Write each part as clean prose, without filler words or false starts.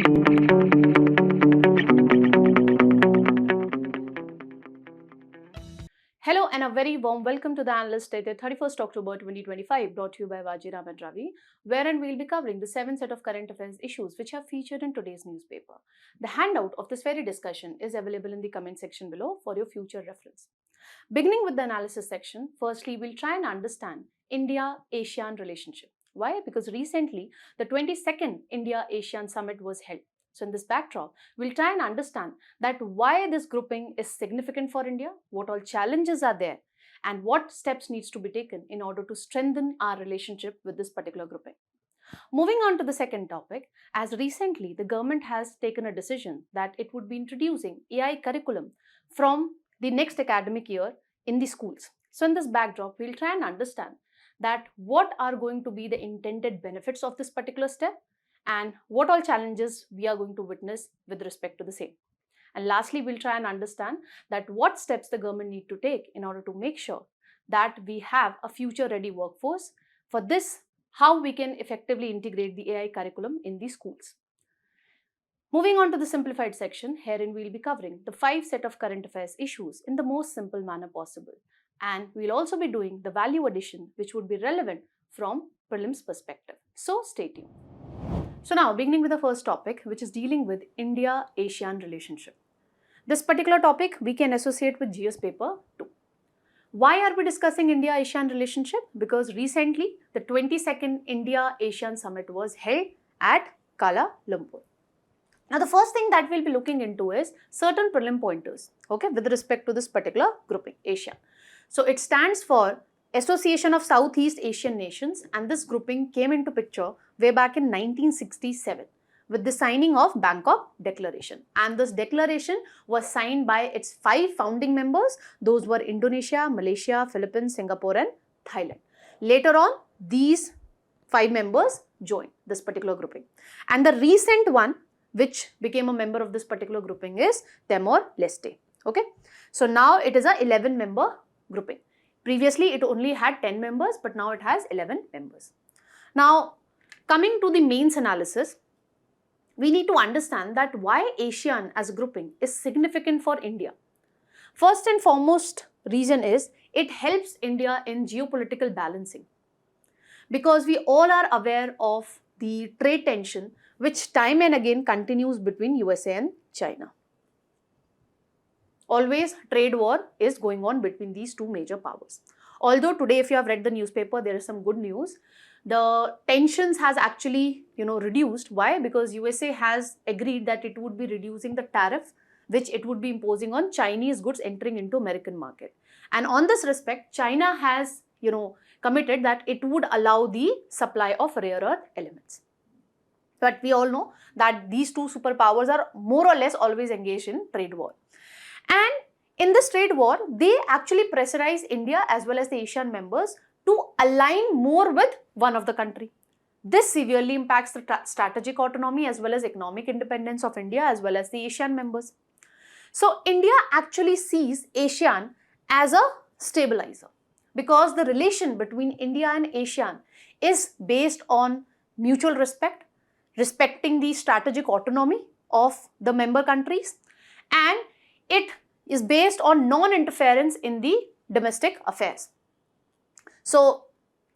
Hello and a very warm welcome to the Analyst dated 31st October 2025, brought to you by Vajiram and Ravi, wherein we'll be covering the 7 set of current affairs issues which are featured in today's newspaper. The handout of this very discussion is available in the comment section below for your future reference. Beginning with the analysis section, firstly we'll try and understand India-ASEAN relationship. Why? Because recently the 22nd India-ASEAN Summit was held. So in this backdrop, we'll try and understand that why this grouping is significant for India, what all challenges are there, and what steps needs to be taken in order to strengthen our relationship with this particular grouping. Moving on to the second topic, as recently the government has taken a decision that it would be introducing AI curriculum from the next academic year in the schools. So in this backdrop, we'll try and understand that what are going to be the intended benefits of this particular step and what all challenges we are going to witness with respect to the same. And lastly, we'll try and understand that what steps the government need to take in order to make sure that we have a future-ready workforce. For this, how we can effectively integrate the AI curriculum in the schools. Moving on to the simplified section, herein we'll be covering the 5 set of current affairs issues in the most simple manner possible. And we'll also be doing the value addition, which would be relevant from prelims perspective. So stay tuned. So now, beginning with the first topic, which is dealing with India-ASEAN relationship. This particular topic we can associate with GS paper 2. Why are we discussing India-ASEAN relationship? Because recently, the 22nd India-ASEAN Summit was held at Kuala Lumpur. Now, the first thing that we'll be looking into is certain prelim pointers, okay, with respect to this particular grouping, ASEAN. So, it stands for Association of Southeast Asian Nations, and this grouping came into picture way back in 1967 with the signing of Bangkok Declaration. And this declaration was signed by its 5 founding members. Those were Indonesia, Malaysia, Philippines, Singapore and Thailand. Later on, these 5 members joined this particular grouping. And the recent one which became a member of this particular grouping is Timor-Leste. Okay, so now it is a 11-member grouping. Previously, it only had 10 members, but now it has 11 members. Now, coming to the mains analysis, we need to understand that why ASEAN as a grouping is significant for India. First and foremost reason is it helps India in geopolitical balancing. Because we all are aware of the trade tension which time and again continues between USA and China. Always trade war is going on between these two major powers. Although today, if you have read the newspaper, there is some good news. The tensions has actually, reduced. Why? Because USA has agreed that it would be reducing the tariff which it would be imposing on Chinese goods entering into American market. And on this respect, China has, committed that it would allow the supply of rare earth elements. But we all know that these two superpowers are more or less always engaged in trade war. And in this trade war, they actually pressurize India as well as the ASEAN members to align more with one of the country. This severely impacts the strategic autonomy as well as economic independence of India as well as the ASEAN members. So India actually sees ASEAN as a stabilizer because the relation between India and ASEAN is based on mutual respect, respecting the strategic autonomy of the member countries, and it is based on non-interference in the domestic affairs. So,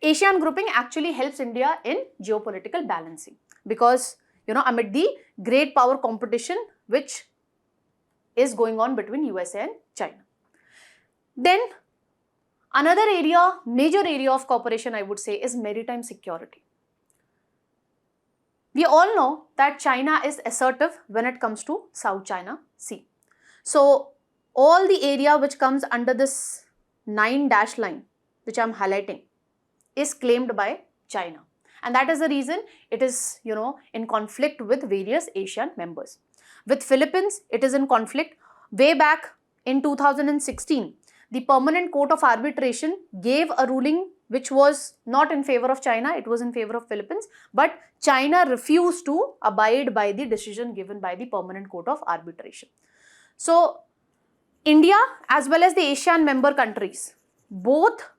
ASEAN grouping actually helps India in geopolitical balancing because, amid the great power competition which is going on between USA and China. Then, another major area of cooperation I would say is maritime security. We all know that China is assertive when it comes to South China Sea. So, all the area which comes under this 9 dash line, which I am highlighting, is claimed by China. And that is the reason it is, in conflict with various ASEAN members. With Philippines, it is in conflict. Way back in 2016, the Permanent Court of Arbitration gave a ruling which was not in favor of China, it was in favor of Philippines, but China refused to abide by the decision given by the Permanent Court of Arbitration. So, India as well as the ASEAN member countries both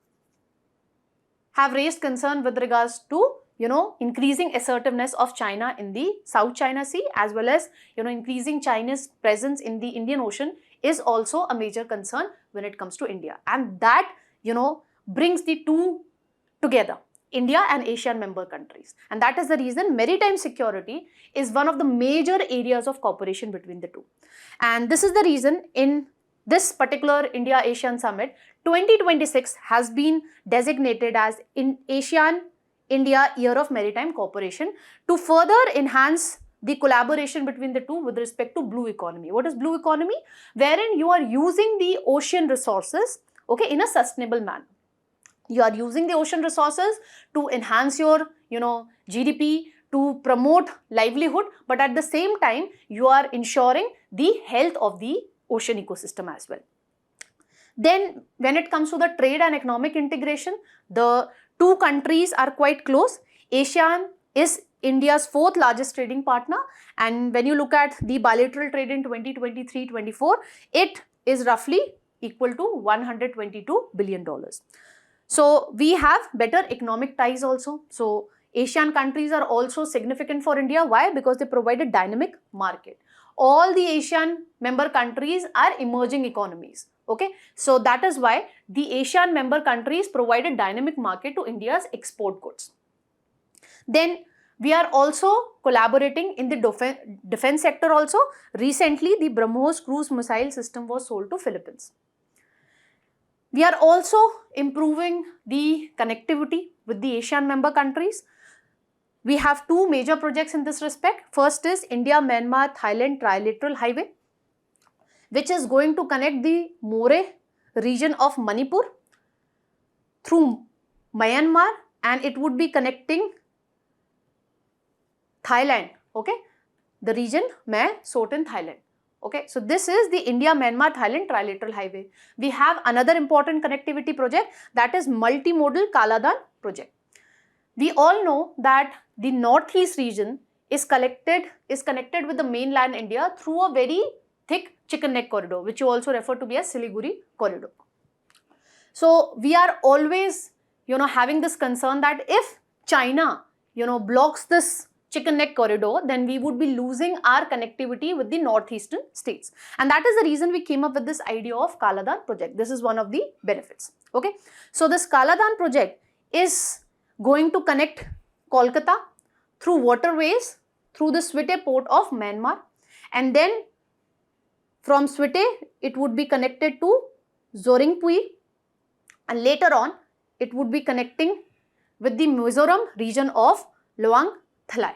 have raised concern with regards to increasing assertiveness of China in the South China Sea, as well as, increasing China's presence in the Indian Ocean is also a major concern when it comes to India. And that, brings the two together, India and ASEAN member countries. And that is the reason maritime security is one of the major areas of cooperation between the two. And this is the reason in this particular India-ASEAN Summit, 2026 has been designated as ASEAN India Year of Maritime Cooperation to further enhance the collaboration between the two with respect to blue economy. What is blue economy? Wherein you are using the ocean resources, okay, in a sustainable manner. You are using the ocean resources to enhance your, GDP, to promote livelihood, but at the same time, you are ensuring the health of the ocean ecosystem as well. Then, when it comes to the trade and economic integration, the two countries are quite close. ASEAN is India's fourth largest trading partner, and when you look at the bilateral trade in 2023-24, it is roughly equal to $122 billion. So we have better economic ties also. So ASEAN countries are also significant for India. Why? Because they provide a dynamic market. All the ASEAN member countries are emerging economies. Okay, so that is why the ASEAN member countries provide a dynamic market to India's export goods. Then we are also collaborating in the defense sector also. Recently, the BrahMos cruise missile system was sold to Philippines. We are also improving the connectivity with the ASEAN member countries. We have two major projects in this respect. First is India-Myanmar-Thailand Trilateral Highway, which is going to connect the Moreh region of Manipur through Myanmar, and it would be connecting Thailand, okay, the region Mae Sot in Thailand. Okay, so this is the India-Myanmar-Thailand Trilateral Highway. We have another important connectivity project, that is multimodal Kaladan project. We all know that the northeast region is connected with the mainland India through a very thick chicken neck corridor, which you also refer to be as Siliguri corridor. So we are always, having this concern that if China, blocks this chicken neck corridor, then we would be losing our connectivity with the northeastern states. And that is the reason we came up with this idea of Kaladan project. This is one of the benefits. Okay, so this Kaladan project is going to connect Kolkata through waterways through the Swete port of Myanmar, and then from Swete it would be connected to Zoringpui, and later on it would be connecting with the Mizoram region of Luang Thalai.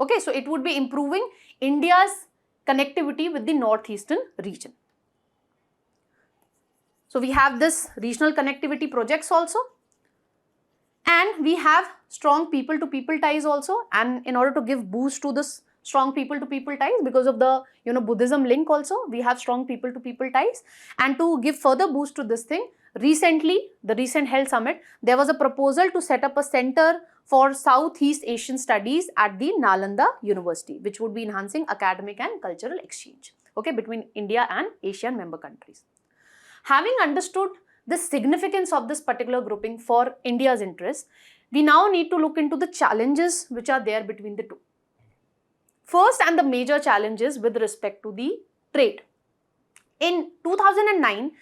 Okay, so it would be improving India's connectivity with the northeastern region. So we have this regional connectivity projects also, and we have strong people-to-people ties also. And in order to give boost to this strong people-to-people ties, because of the Buddhism link also, we have strong people-to-people ties. And to give further boost to this thing, recently, the recent held summit, there was a proposal to set up a center for Southeast Asian Studies at the Nalanda University, which would be enhancing academic and cultural exchange, okay, between India and ASEAN member countries. Having understood the significance of this particular grouping for India's interests, we now need to look into the challenges which are there between the two. First, and the major challenges with respect to the trade. In 2009,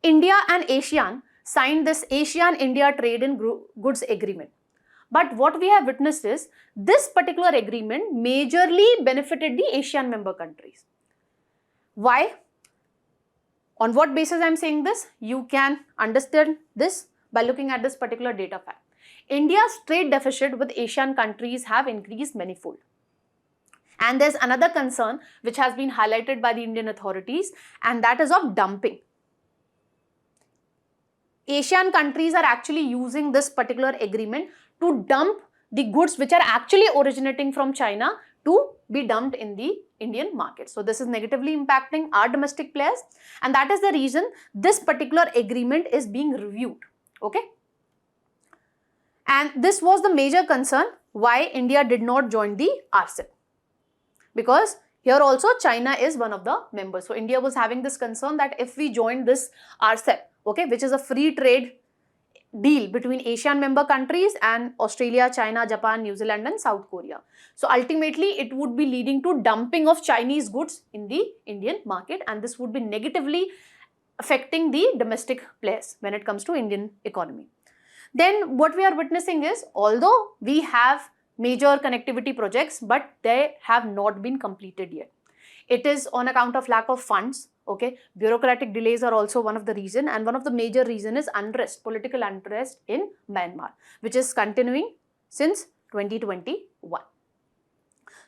India and ASEAN signed this ASEAN-India Trade in Goods Agreement. But what we have witnessed is, this particular agreement majorly benefited the ASEAN member countries. Why? On what basis I am saying this? You can understand this by looking at this particular data fact. India's trade deficit with ASEAN countries have increased manifold. And there's another concern which has been highlighted by the Indian authorities, and that is of dumping. ASEAN countries are actually using this particular agreement to dump the goods which are actually originating from China to be dumped in the Indian market. So this is negatively impacting our domestic players, and that is the reason this particular agreement is being reviewed. Okay, and this was the major concern why India did not join the RCEP, because here also China is one of the members. So India was having this concern that if we join this RCEP, okay, which is a free trade deal between ASEAN member countries and Australia, China, Japan, New Zealand and South Korea. So ultimately it would be leading to dumping of Chinese goods in the Indian market, and this would be negatively affecting the domestic players when it comes to Indian economy. Then what we are witnessing is, although we have major connectivity projects, but they have not been completed yet. It is on account of lack of funds. Okay, bureaucratic delays are also one of the reason, and one of the major reason is unrest, political unrest in Myanmar, which is continuing since 2021.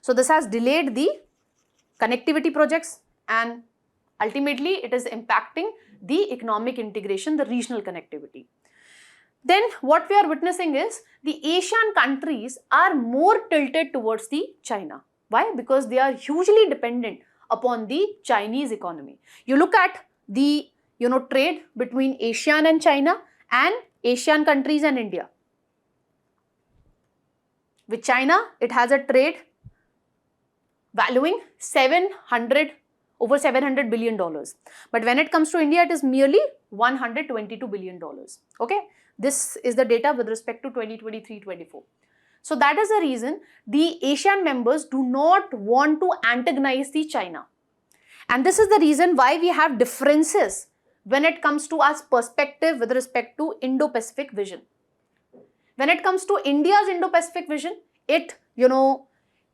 So this has delayed the connectivity projects, and ultimately it is impacting the economic integration, the regional connectivity. Then what we are witnessing is the Asian countries are more tilted towards the China. Why? Because they are hugely dependent upon the Chinese economy. You look at the trade between ASEAN and China and Asian countries and India. With China, it has a trade valuing over $700 billion. But when it comes to India, it is merely $122 billion. Okay, this is the data with respect to 2023-24. So that is the reason the ASEAN members do not want to antagonize the China. And this is the reason why we have differences when it comes to our perspective with respect to Indo-Pacific vision. When it comes to India's Indo-Pacific vision, it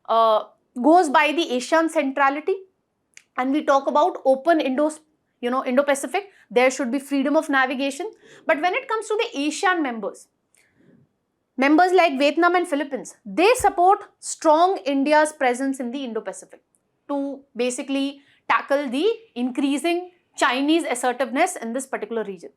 goes by the Asian centrality, and we talk about open Indo-Pacific. There should be freedom of navigation. But when it comes to the Asian members like Vietnam and Philippines, they support strong India's presence in the Indo-Pacific to basically tackle the increasing Chinese assertiveness in this particular region.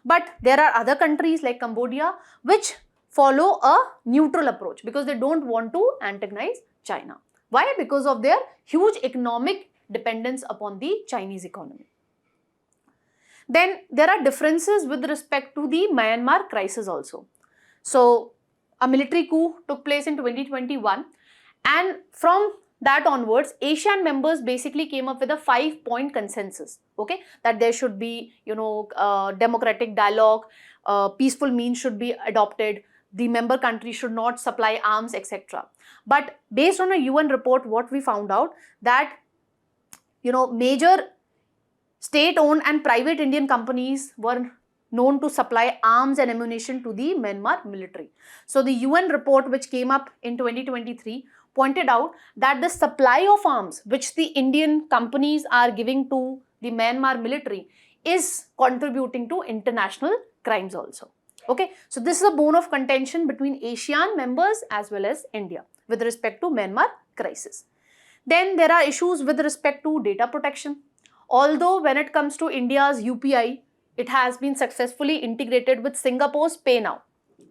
But there are other countries like Cambodia which follow a neutral approach because they don't want to antagonize China. Why? Because of their huge economic dependence upon the Chinese economy. Then there are differences with respect to the Myanmar crisis also. So a military coup took place in 2021, and from that onwards, Asian members basically came up with a 5-point consensus. Okay, that there should be democratic dialogue, peaceful means should be adopted, the member countries should not supply arms, etc. But based on a UN report, what we found out that major state-owned and private Indian companies were known to supply arms and ammunition to the Myanmar military. So the UN report which came up in 2023 pointed out that the supply of arms which the Indian companies are giving to the Myanmar military is contributing to international crimes also. Okay, so this is a bone of contention between ASEAN members as well as India with respect to Myanmar crisis. Then there are issues with respect to data protection. Although when it comes to India's UPI, it has been successfully integrated with Singapore's PayNow.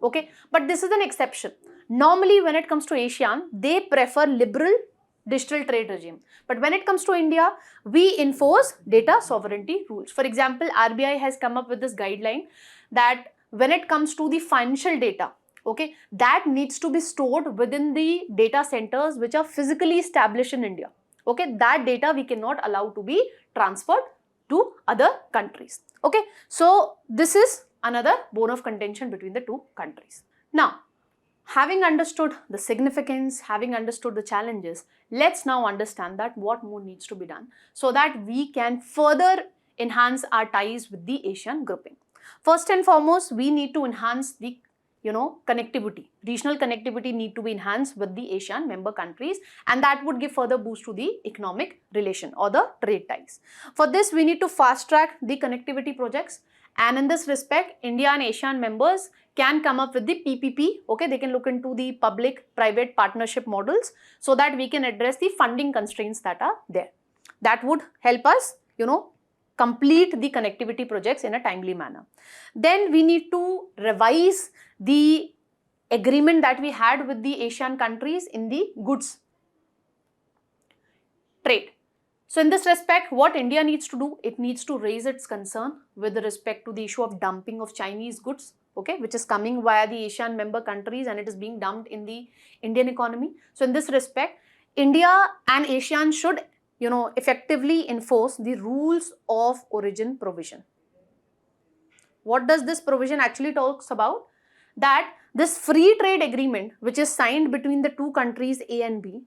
Okay, but this is an exception. Normally when it comes to ASEAN, they prefer liberal digital trade regime. But when it comes to India, we enforce data sovereignty rules. For example, RBI has come up with this guideline that when it comes to the financial data, okay, that needs to be stored within the data centers which are physically established in India. Okay, that data we cannot allow to be transferred to other countries. Okay, so this is another bone of contention between the two countries. Now, having understood the significance, having understood the challenges, let's now understand that what more needs to be done so that we can further enhance our ties with the ASEAN grouping. First and foremost, we need to enhance the connectivity. Regional connectivity need to be enhanced with the ASEAN member countries, and that would give further boost to the economic relation or the trade ties. For this, we need to fast track the connectivity projects, and in this respect, India and ASEAN members can come up with the PPP. Okay, they can look into the public-private partnership models so that we can address the funding constraints that are there. That would help us, complete the connectivity projects in a timely manner. Then we need to revise the agreement that we had with the ASEAN countries in the goods trade. So in this respect, what India needs to do, it needs to raise its concern with respect to the issue of dumping of Chinese goods, okay, which is coming via the ASEAN member countries and it is being dumped in the Indian economy. So in this respect, India and ASEAN should effectively enforce the rules of origin provision. What does this provision actually talks about? That this free trade agreement, which is signed between the two countries A and B,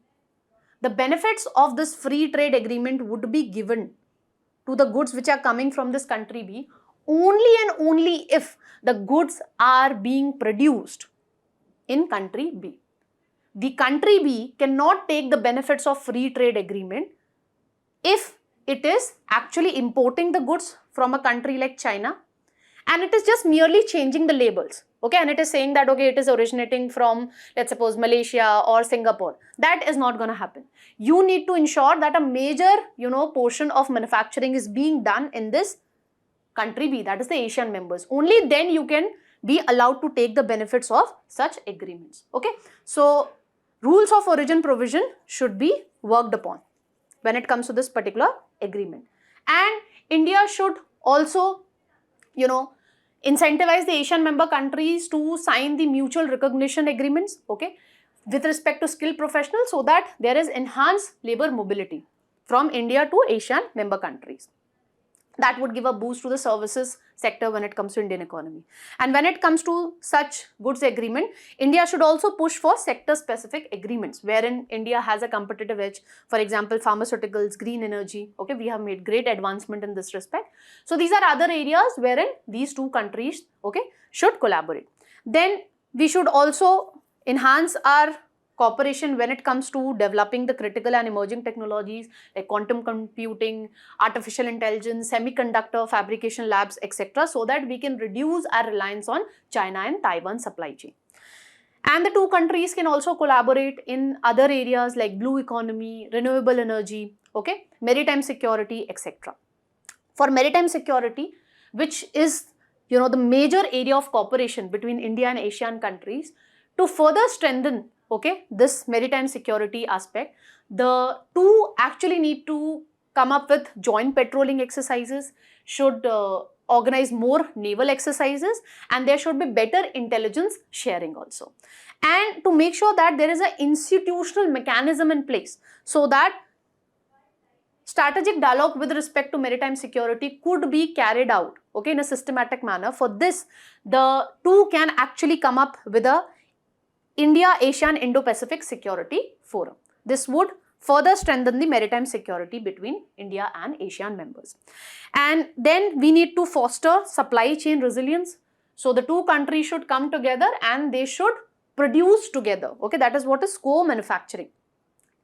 the benefits of this free trade agreement would be given to the goods which are coming from this country B only and only if the goods are being produced in country B. The country B cannot take the benefits of free trade agreement if it is actually importing the goods from a country like China and it is just merely changing the labels. Okay, and it is saying that, okay, it is originating from, let's suppose, Malaysia or Singapore. That is not going to happen. You need to ensure that a major, portion of manufacturing is being done in this country B, that is the ASEAN members. Only then you can be allowed to take the benefits of such agreements. Okay, so rules of origin provision should be worked upon when it comes to this particular agreement. And India should also, incentivize the ASEAN member countries to sign the mutual recognition agreements, okay, with respect to skilled professionals so that there is enhanced labor mobility from India to ASEAN member countries. That would give a boost to the services sector when it comes to Indian economy. And when it comes to such goods agreement, India should also push for sector specific agreements wherein India has a competitive edge. For example, pharmaceuticals, green energy, okay, we have made great advancement in this respect. So these are other areas wherein these two countries, okay, should collaborate. Then we should also enhance our cooperation when it comes to developing the critical and emerging technologies like quantum computing, artificial intelligence, semiconductor fabrication labs, etc. so that we can reduce our reliance on China and Taiwan supply chain. And the two countries can also collaborate in other areas like blue economy, renewable energy, okay, maritime security, etc. For maritime security, which is, the major area of cooperation between India and ASEAN countries, to further strengthen, okay, this maritime security aspect, the two actually need to come up with joint patrolling exercises, should organize more naval exercises, and there should be better intelligence sharing also. And to make sure that there is an institutional mechanism in place so that strategic dialogue with respect to maritime security could be carried out, okay, in a systematic manner. For this, the two can actually come up with a India-ASEAN Indo-Pacific Security Forum. This would further strengthen the maritime security between India and ASEAN members. And then we need to foster supply chain resilience. So the two countries should come together and they should produce together. Okay, that is what is co-manufacturing.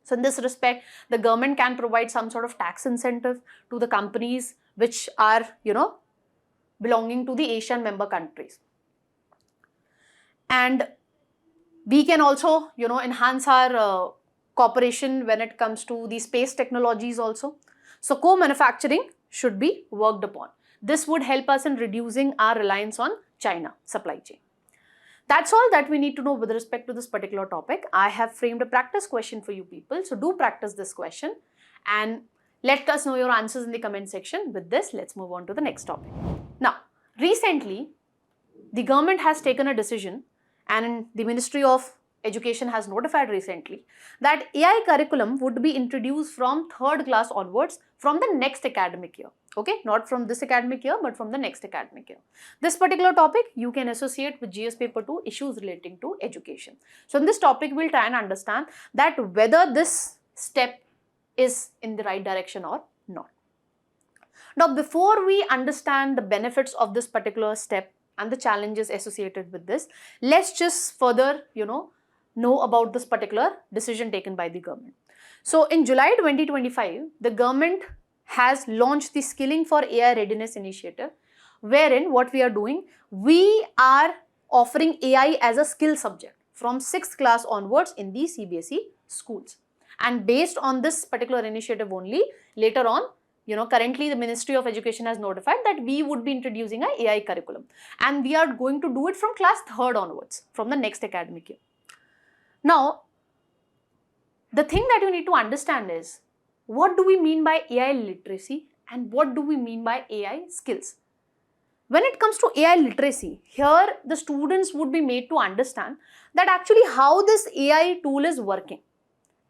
So in this respect, the government can provide some sort of tax incentive to the companies which are, belonging to the ASEAN member countries. And we can also, enhance our cooperation when it comes to the space technologies also. So co-manufacturing should be worked upon. This would help us in reducing our reliance on China supply chain. That's all that we need to know with respect to this particular topic. I have framed a practice question for you people. So do practice this question and let us know your answers in the comment section. With this, let's move on to the next topic. Now, recently, the government has taken a decision and the Ministry of Education has notified recently that AI curriculum would be introduced from 3rd class onwards from the next academic year. Okay, not from this academic year, but from the next academic year. This particular topic you can associate with GS paper 2 issues relating to education. So in this topic, we'll try and understand that whether this step is in the right direction or not. Now, before we understand the benefits of this particular step and the challenges associated with this, let's just further, know about this particular decision taken by the government. So in July 2025, the government has launched the Skilling for AI Readiness initiative, wherein what we are doing, we are offering AI as a skill subject from 6th class onwards in the CBSE schools. And based on this particular initiative only, later on, currently the Ministry of Education has notified that we would be introducing an AI curriculum. And we are going to do it from class 3rd onwards, from the next academic year. Now, the thing that you need to understand is, what do we mean by AI literacy and what do we mean by AI skills? When it comes to AI literacy, here the students would be made to understand that actually how this AI tool is working.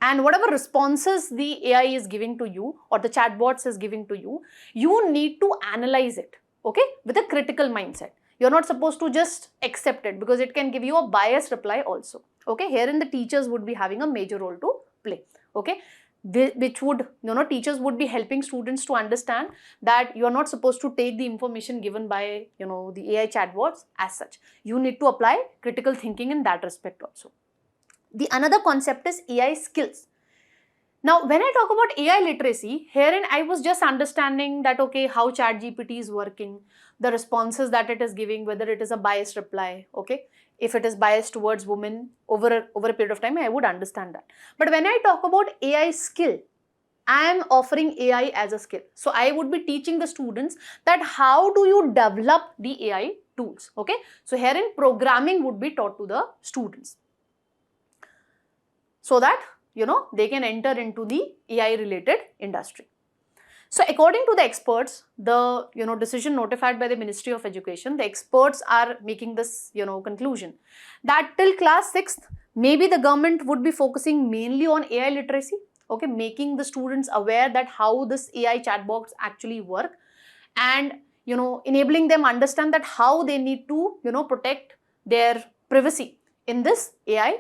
And whatever responses the AI is giving to you or the chatbots is giving to you, you need to analyze it. okay, with a critical mindset. You're not supposed to just accept it because it can give you a biased reply also. Okay, herein the teachers would be having a major role to play. Okay, which would, teachers would be helping students to understand that you're not supposed to take the information given by, the AI chatbots as such. You need to apply critical thinking in that respect also. The another concept is AI skills. Now, when I talk about AI literacy, herein I was just understanding that, okay, how ChatGPT is working, the responses that it is giving, whether it is a biased reply, okay. If it is biased towards women over a period of time, I would understand that. But when I talk about AI skill, I am offering AI as a skill. So I would be teaching the students that how do you develop the AI tools, okay. So herein programming would be taught to the students, so that they can enter into the AI related industry. So according to the experts, the decision notified by the Ministry of Education, the experts are making this conclusion that till class 6th, maybe the government would be focusing mainly on AI literacy, okay, making the students aware that how this AI chatbots actually work, and enabling them understand that how they need to protect their privacy in this AI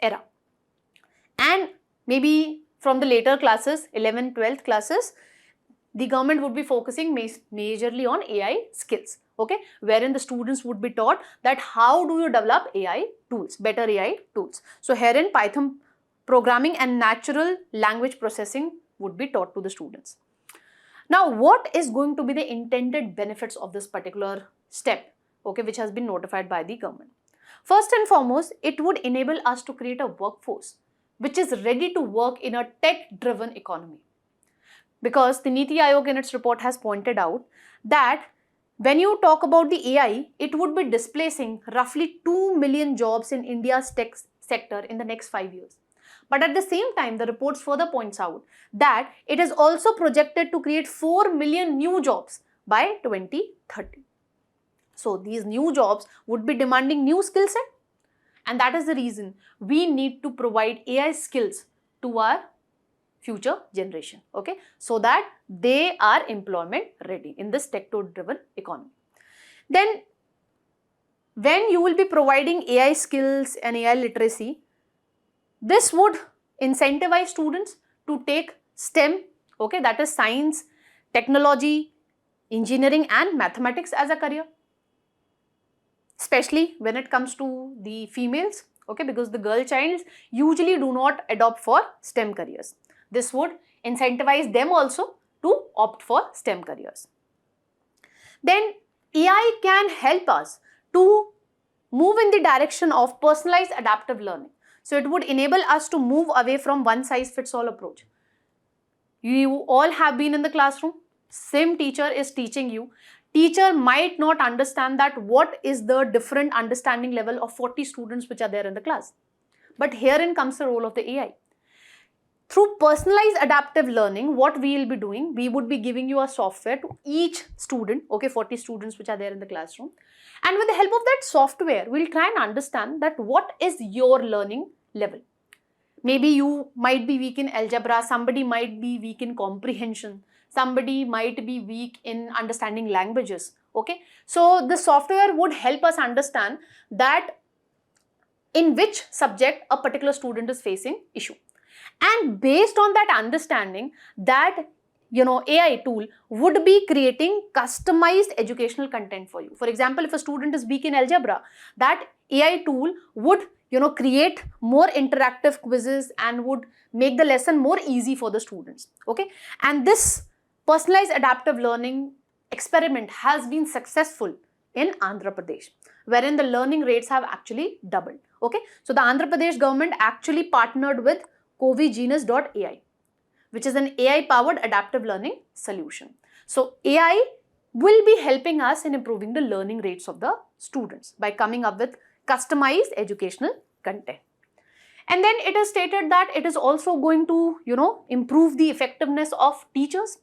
era. And maybe from the later classes, 11th, 12th classes, the government would be focusing majorly on AI skills, okay, wherein the students would be taught that how do you develop AI tools, better AI tools. So herein Python programming and natural language processing would be taught to the students. Now, what is going to be the intended benefits of this particular step, okay, which has been notified by the government? First and foremost, it would enable us to create a workforce which is ready to work in a tech-driven economy. Because the Niti Aayog in its report has pointed out that when you talk about the AI, it would be displacing roughly 2 million jobs in India's tech sector in the next 5 years. But at the same time, the report further points out that it is also projected to create 4 million new jobs by 2030. So these new jobs would be demanding new skill set. And that is the reason we need to provide AI skills to our future generation, okay, so that they are employment ready in this tech-driven economy. Then, when you will be providing AI skills and AI literacy, this would incentivize students to take STEM, okay, that is science, technology, engineering and mathematics as a career. Especially when it comes to the females, okay, because the girl childs usually do not adopt for STEM careers. This would incentivize them also to opt for STEM careers. Then AI can help us to move in the direction of personalized adaptive learning. So it would enable us to move away from one size fits all approach. You all have been in the classroom, same teacher is teaching you. Teacher might not understand that what is the different understanding level of 40 students which are there in the class. But herein comes the role of the AI. Through personalized adaptive learning, what we will be doing, we would be giving you a software to each student, okay, 40 students which are there in the classroom. And with the help of that software, we'll try and understand that what is your learning level. Maybe you might be weak in algebra, somebody might be weak in comprehension, somebody might be weak in understanding languages, okay. So the software would help us understand that in which subject a particular student is facing issue. And based on that understanding, that AI tool would be creating customized educational content for you. For example, if a student is weak in algebra, that AI tool would create more interactive quizzes and would make the lesson more easy for the students, okay. And this personalized adaptive learning experiment has been successful in Andhra Pradesh, wherein the learning rates have actually doubled, okay. So the Andhra Pradesh government actually partnered with CoviGenius.ai, which is an AI-powered adaptive learning solution. So AI will be helping us in improving the learning rates of the students by coming up with customized educational content. And then it is stated that it is also going to, improve the effectiveness of teachers.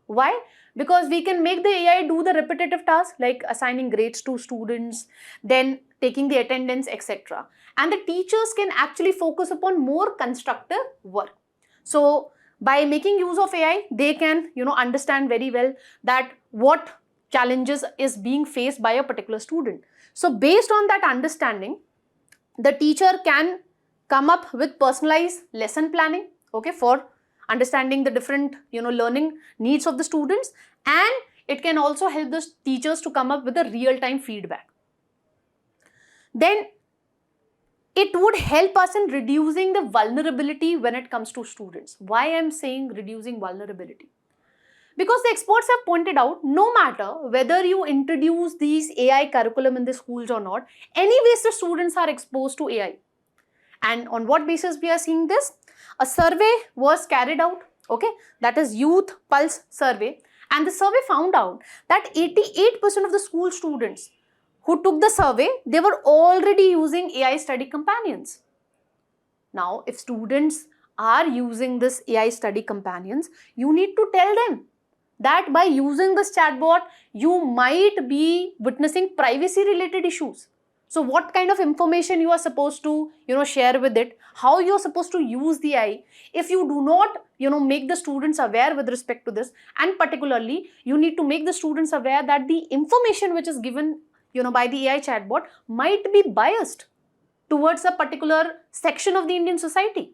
Why? Because we can make the AI do the repetitive tasks like assigning grades to students, then taking the attendance, etc. And the teachers can actually focus upon more constructive work. So by making use of AI, they can, understand very well that what challenges is being faced by a particular student. So based on that understanding, the teacher can come up with personalized lesson planning, okay, for understanding the different learning needs of the students, and it can also help the teachers to come up with a real-time feedback. Then it would help us in reducing the vulnerability when it comes to students. Why I'm saying reducing vulnerability? Because the experts have pointed out, no matter whether you introduce these AI curriculum in the schools or not, anyways the students are exposed to AI. And on what basis we are seeing this? A survey was carried out, okay, that is Youth Pulse survey, and the survey found out that 88% of the school students who took the survey, they were already using AI study companions. Now, if students are using this AI study companions, you need to tell them that by using this chatbot, you might be witnessing privacy related issues. So what kind of information you are supposed to, share with it, how you are supposed to use the AI. If you do not, make the students aware with respect to this, and particularly you need to make the students aware that the information which is given, by the AI chatbot might be biased towards a particular section of the Indian society,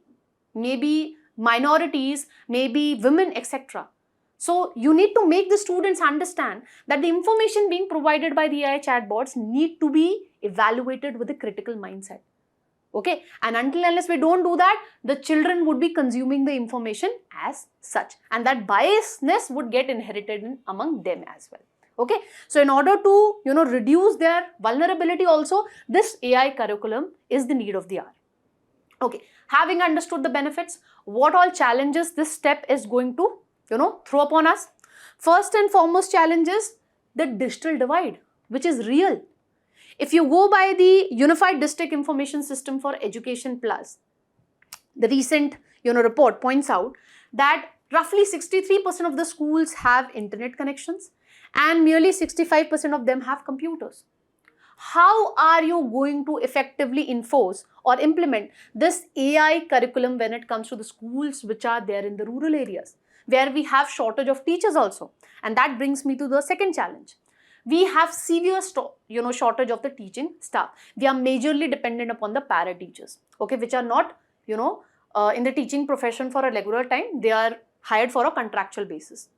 maybe minorities, maybe women, etc. So you need to make the students understand that the information being provided by the AI chatbots need to be evaluated with a critical mindset. Okay, and until unless we don't do that, the children would be consuming the information as such, and that biasness would get inherited among them as well. Okay, so in order to reduce their vulnerability also, this AI curriculum is the need of the hour. Okay, having understood the benefits, what all challenges this step is going to throw upon us? First and foremost challenge is the digital divide, which is real. If you go by the Unified District Information System for Education Plus, the recent report points out that roughly 63% of the schools have internet connections and merely 65% of them have computers. How are you going to effectively enforce or implement this AI curriculum when it comes to the schools which are there in the rural areas, where we have shortage of teachers also? And that brings me to the second challenge. We have severe shortage of the teaching staff. We are majorly dependent upon the para teachers, okay, which are not in the teaching profession for a regular time. They are hired for a contractual basis.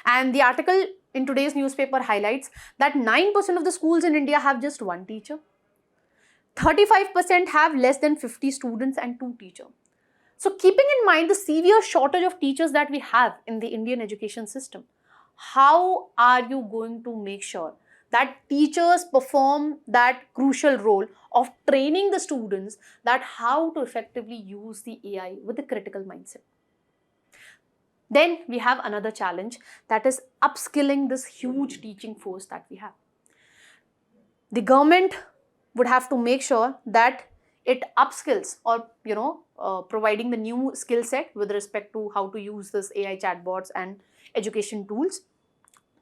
And the article in today's newspaper highlights that 9% of the schools in India have just one teacher. 35% have less than 50 students and 2 teachers. So keeping in mind the severe shortage of teachers that we have in the Indian education system, how are you going to make sure that teachers perform that crucial role of training the students that how to effectively use the AI with a critical mindset? Then we have another challenge, that is upskilling this huge teaching force that we have. The government would have to make sure that it upskills or providing the new skill set with respect to how to use this AI chatbots and education tools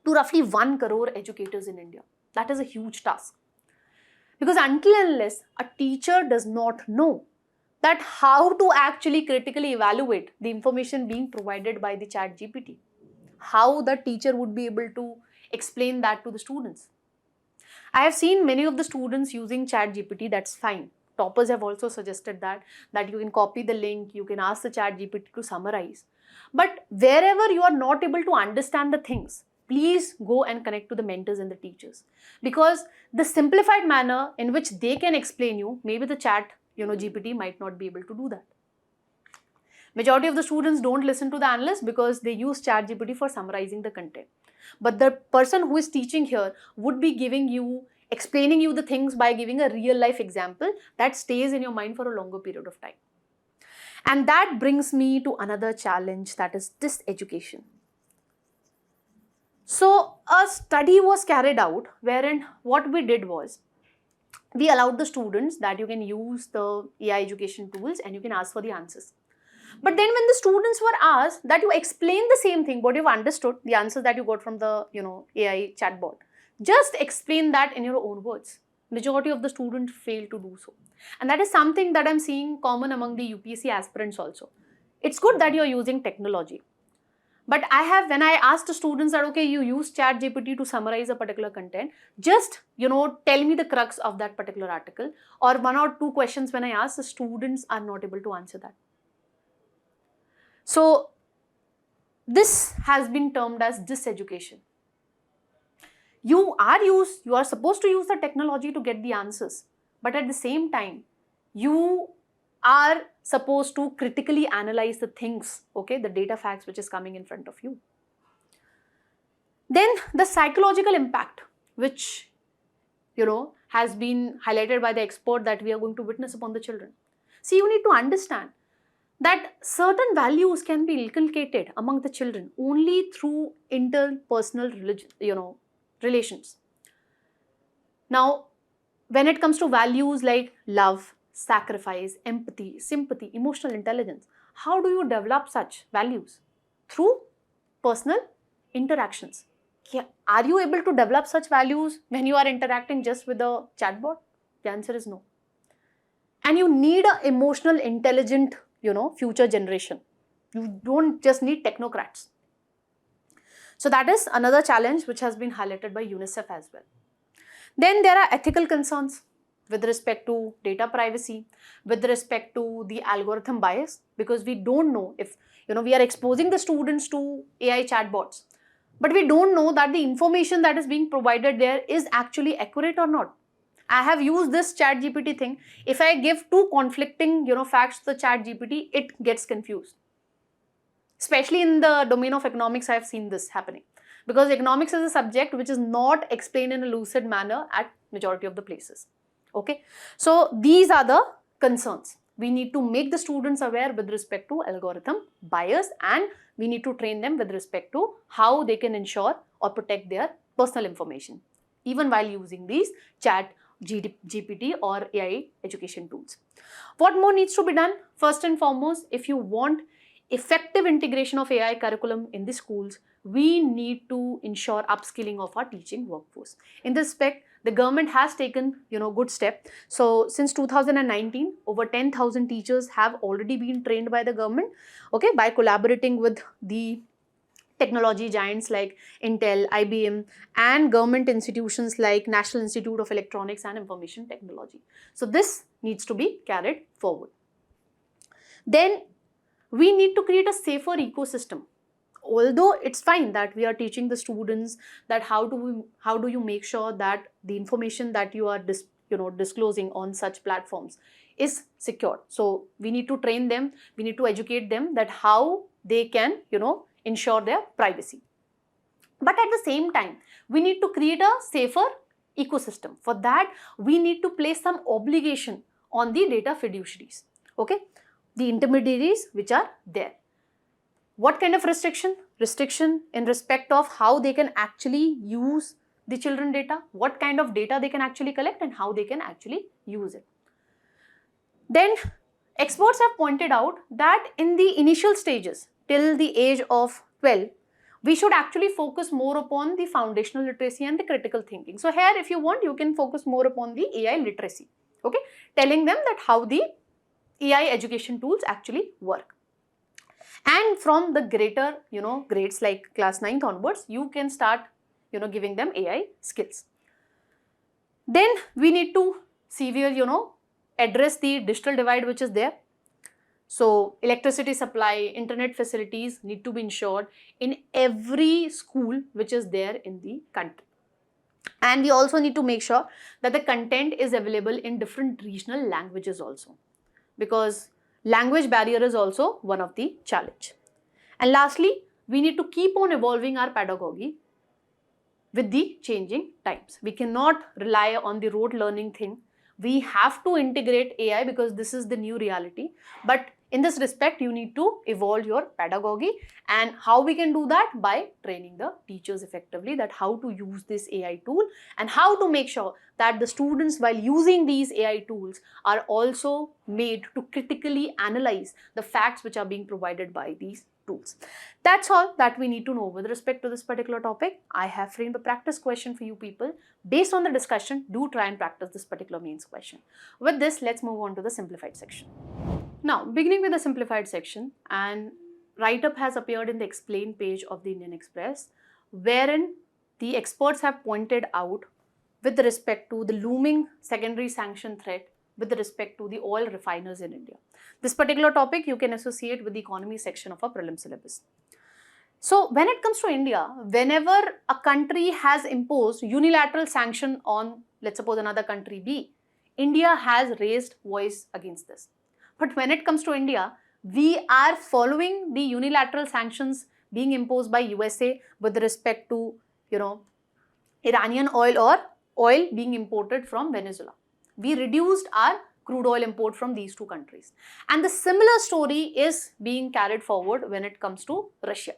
to roughly 1 crore educators in India. That is a huge task. Because until and unless a teacher does not know that how to actually critically evaluate the information being provided by the ChatGPT, how the teacher would be able to explain that to the students. I have seen many of the students using ChatGPT, that's fine. Toppers have also suggested that you can copy the link, you can ask the ChatGPT to summarize. But wherever you are not able to understand the things, please go and connect to the mentors and the teachers. Because the simplified manner in which they can explain you, maybe the GPT might not be able to do that. Majority of the students don't listen to the analyst because they use ChatGPT for summarizing the content. But the person who is teaching here would be explaining you the things by giving a real life example that stays in your mind for a longer period of time. And that brings me to another challenge, that is diseducation. So a study was carried out wherein what we did was, we allowed the students that you can use the AI education tools and you can ask for the answers. But then when the students were asked that you explain the same thing, what you've understood, the answers that you got from the AI chatbot, just explain that in your own words. Majority of the students fail to do so. And that is something that I'm seeing common among the UPSC aspirants also. It's good that you're using technology, But when I asked the students that, okay, you use ChatGPT to summarize a particular content, just, tell me the crux of that particular article, or one or two questions when I ask, the students are not able to answer that. So this has been termed as diseducation. You are supposed to use the technology to get the answers, but at the same time, you are supposed to critically analyze the things, okay, the data facts which is coming in front of you. Then the psychological impact, which, has been highlighted by the expert that we are going to witness upon the children. See, you need to understand that certain values can be inculcated among the children only through interpersonal relations. Now, when it comes to values like love, sacrifice, empathy, sympathy, emotional intelligence, how do you develop such values? Through personal interactions. Are you able to develop such values when you are interacting just with a chatbot? The answer is no. And you need an emotional, intelligent, future generation. You don't just need technocrats. So that is another challenge which has been highlighted by UNICEF as well. Then there are ethical concerns with respect to data privacy, with respect to the algorithm bias, because we don't know if, we are exposing the students to AI chatbots, but we don't know that the information that is being provided there is actually accurate or not. I have used this ChatGPT thing. If I give two conflicting, facts to the ChatGPT, it gets confused. Especially in the domain of economics, I have seen this happening. Because economics is a subject which is not explained in a lucid manner at majority of the places. Okay. So these are the concerns. We need to make the students aware with respect to algorithm bias, and we need to train them with respect to how they can ensure or protect their personal information, even while using these ChatGPT or AI education tools. What more needs to be done? First and foremost, if you want effective integration of AI curriculum in the schools, we need to ensure upskilling of our teaching workforce. In this respect, the government has taken, good step. So since 2019, over 10,000 teachers have already been trained by the government, okay, by collaborating with the technology giants like Intel, IBM, and government institutions like National Institute of Electronics and Information Technology. So this needs to be carried forward. Then we need to create a safer ecosystem. Although it's fine that we are teaching the students that how do you make sure that the information that you are disclosing on such platforms is secure. So we need to train them, we need to educate them that how they can ensure their privacy. But at the same time, we need to create a safer ecosystem. For that, we need to place some obligation on the data fiduciaries, okay, the intermediaries which are there. What kind of restriction? Restriction in respect of how they can actually use the children data, what kind of data they can actually collect, and how they can actually use it. Then experts have pointed out that in the initial stages, till the age of 12, we should actually focus more upon the foundational literacy and the critical thinking. So here, if you want, you can focus more upon the AI literacy, okay, telling them that how the AI education tools actually work. And from the greater, grades like class 9th onwards, you can start, giving them AI skills. Then we need to severe, address the digital divide which is there. So electricity supply, internet facilities need to be ensured in every school which is there in the country. And we also need to make sure that the content is available in different regional languages also, because language barrier is also one of the challenge. And lastly, we need to keep on evolving our pedagogy with the changing times. We cannot rely on the rote learning thing. We have to integrate AI because this is the new reality. But in this respect, you need to evolve your pedagogy. And how we can do that? By training the teachers effectively, that how to use this AI tool and how to make sure that the students, while using these AI tools, are also made to critically analyze the facts which are being provided by these tools. That's all that we need to know with respect to this particular topic. I have framed a practice question for you people. Based on the discussion, do try and practice this particular mains question. With this, let's move on to the simplified section. Now, beginning with the simplified section, and write-up has appeared in the explain page of the Indian Express, wherein the experts have pointed out with respect to the looming secondary sanction threat with respect to the oil refiners in India. This particular topic you can associate with the economy section of a prelim syllabus. So when it comes to India, whenever a country has imposed unilateral sanction on, let's suppose, another country B, India has raised voice against this. But when it comes to India, we are following the unilateral sanctions being imposed by USA with respect to, Iranian oil or oil being imported from Venezuela. We reduced our crude oil import from these two countries. And the similar story is being carried forward when it comes to Russia.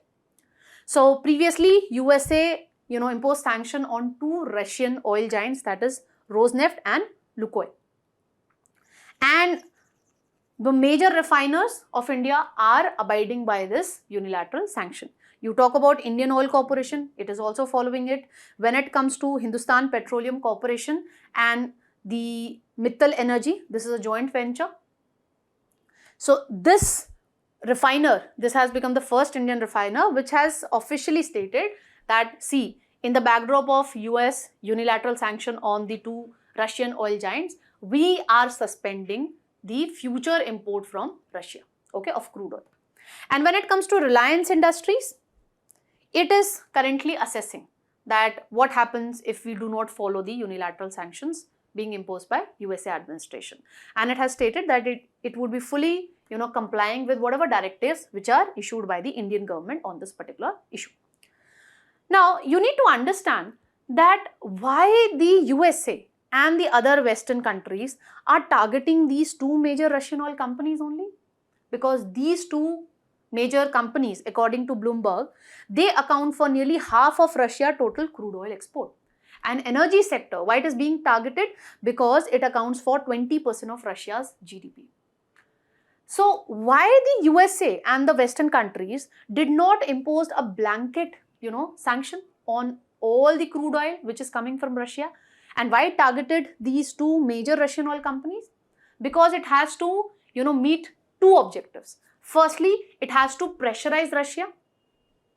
So previously, USA, imposed sanction on two Russian oil giants, that is Rosneft and Lukoil. And the major refiners of India are abiding by this unilateral sanction. You talk about Indian Oil Corporation, it is also following it. When it comes to Hindustan Petroleum Corporation and the Mittal Energy, this is a joint venture. So this refiner, this has become the first Indian refiner which has officially stated that, see, in the backdrop of US unilateral sanction on the two Russian oil giants, we are suspending the future import from Russia, okay, of crude oil. And when it comes to Reliance Industries, it is currently assessing that what happens if we do not follow the unilateral sanctions being imposed by USA administration. And it has stated that it would be fully, complying with whatever directives which are issued by the Indian government on this particular issue. Now, you need to understand that why the USA and the other Western countries are targeting these two major Russian oil companies only. Because these two major companies, according to Bloomberg, they account for nearly half of Russia's total crude oil export. And energy sector, why it is being targeted? Because it accounts for 20% of Russia's GDP. So why the USA and the Western countries did not impose a blanket, sanction on all the crude oil which is coming from Russia? And why it targeted these two major Russian oil companies? Because it has to, meet two objectives. Firstly, it has to pressurize Russia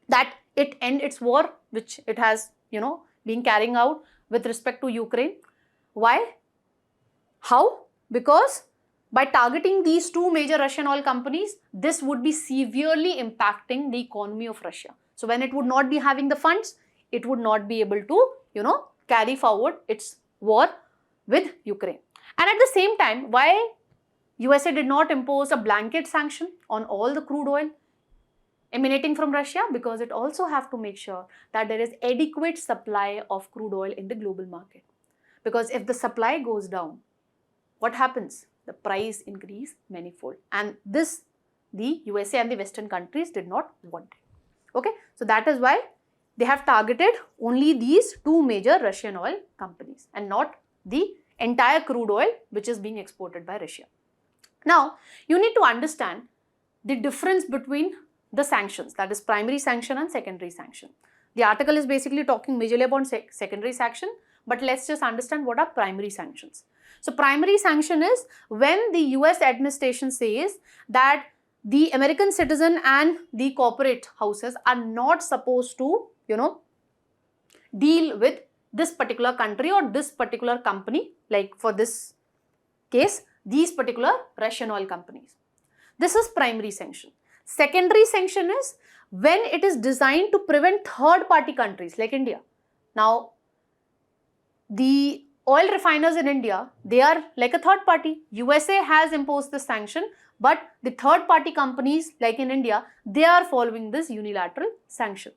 that it end its war, which it has, been carrying out with respect to Ukraine. Why? How? Because by targeting these two major Russian oil companies, this would be severely impacting the economy of Russia. So when it would not be having the funds, it would not be able to, carry forward its war with Ukraine. And at the same time, why USA did not impose a blanket sanction on all the crude oil emanating from Russia? Because it also have to make sure that there is adequate supply of crude oil in the global market. Because if the supply goes down, what happens? The price increase manifold. And this, the USA and the Western countries did not want it. Okay, so that is why they have targeted only these two major Russian oil companies and not the entire crude oil which is being exported by Russia. Now, you need to understand the difference between the sanctions, that is primary sanction and secondary sanction. The article is basically talking majorly about secondary sanction, but let's just understand what are primary sanctions. So primary sanction is when the US administration says that the American citizen and the corporate houses are not supposed to, deal with this particular country or this particular company, like for this case, these particular Russian oil companies. This is primary sanction. Secondary sanction is when it is designed to prevent third-party countries like India. Now, the oil refiners in India, they are like a third party. USA has imposed this sanction, but the third-party companies like in India, they are following this unilateral sanction.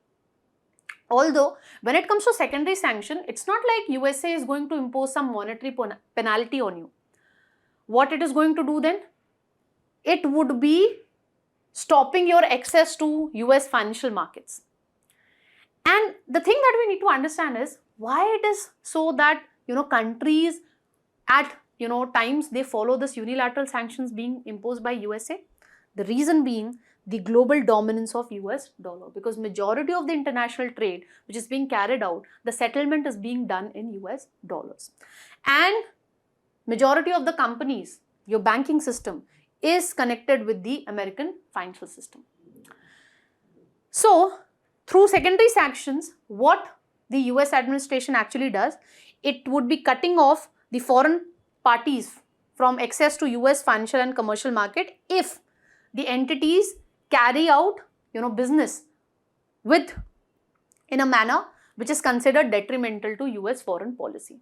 Although, when it comes to secondary sanction, it's not like USA is going to impose some monetary penalty on you. What it is going to do then? It would be stopping your access to US financial markets. And the thing that we need to understand is why it is so that, countries at, times they follow this unilateral sanctions being imposed by USA. The reason being the global dominance of US dollar, because majority of the international trade which is being carried out, the settlement is being done in US dollars. And majority of the companies, your banking system is connected with the American financial system. So through secondary sanctions, what the US administration actually does, it would be cutting off the foreign parties from access to US financial and commercial market if the entities carry out, business with in a manner which is considered detrimental to US foreign policy.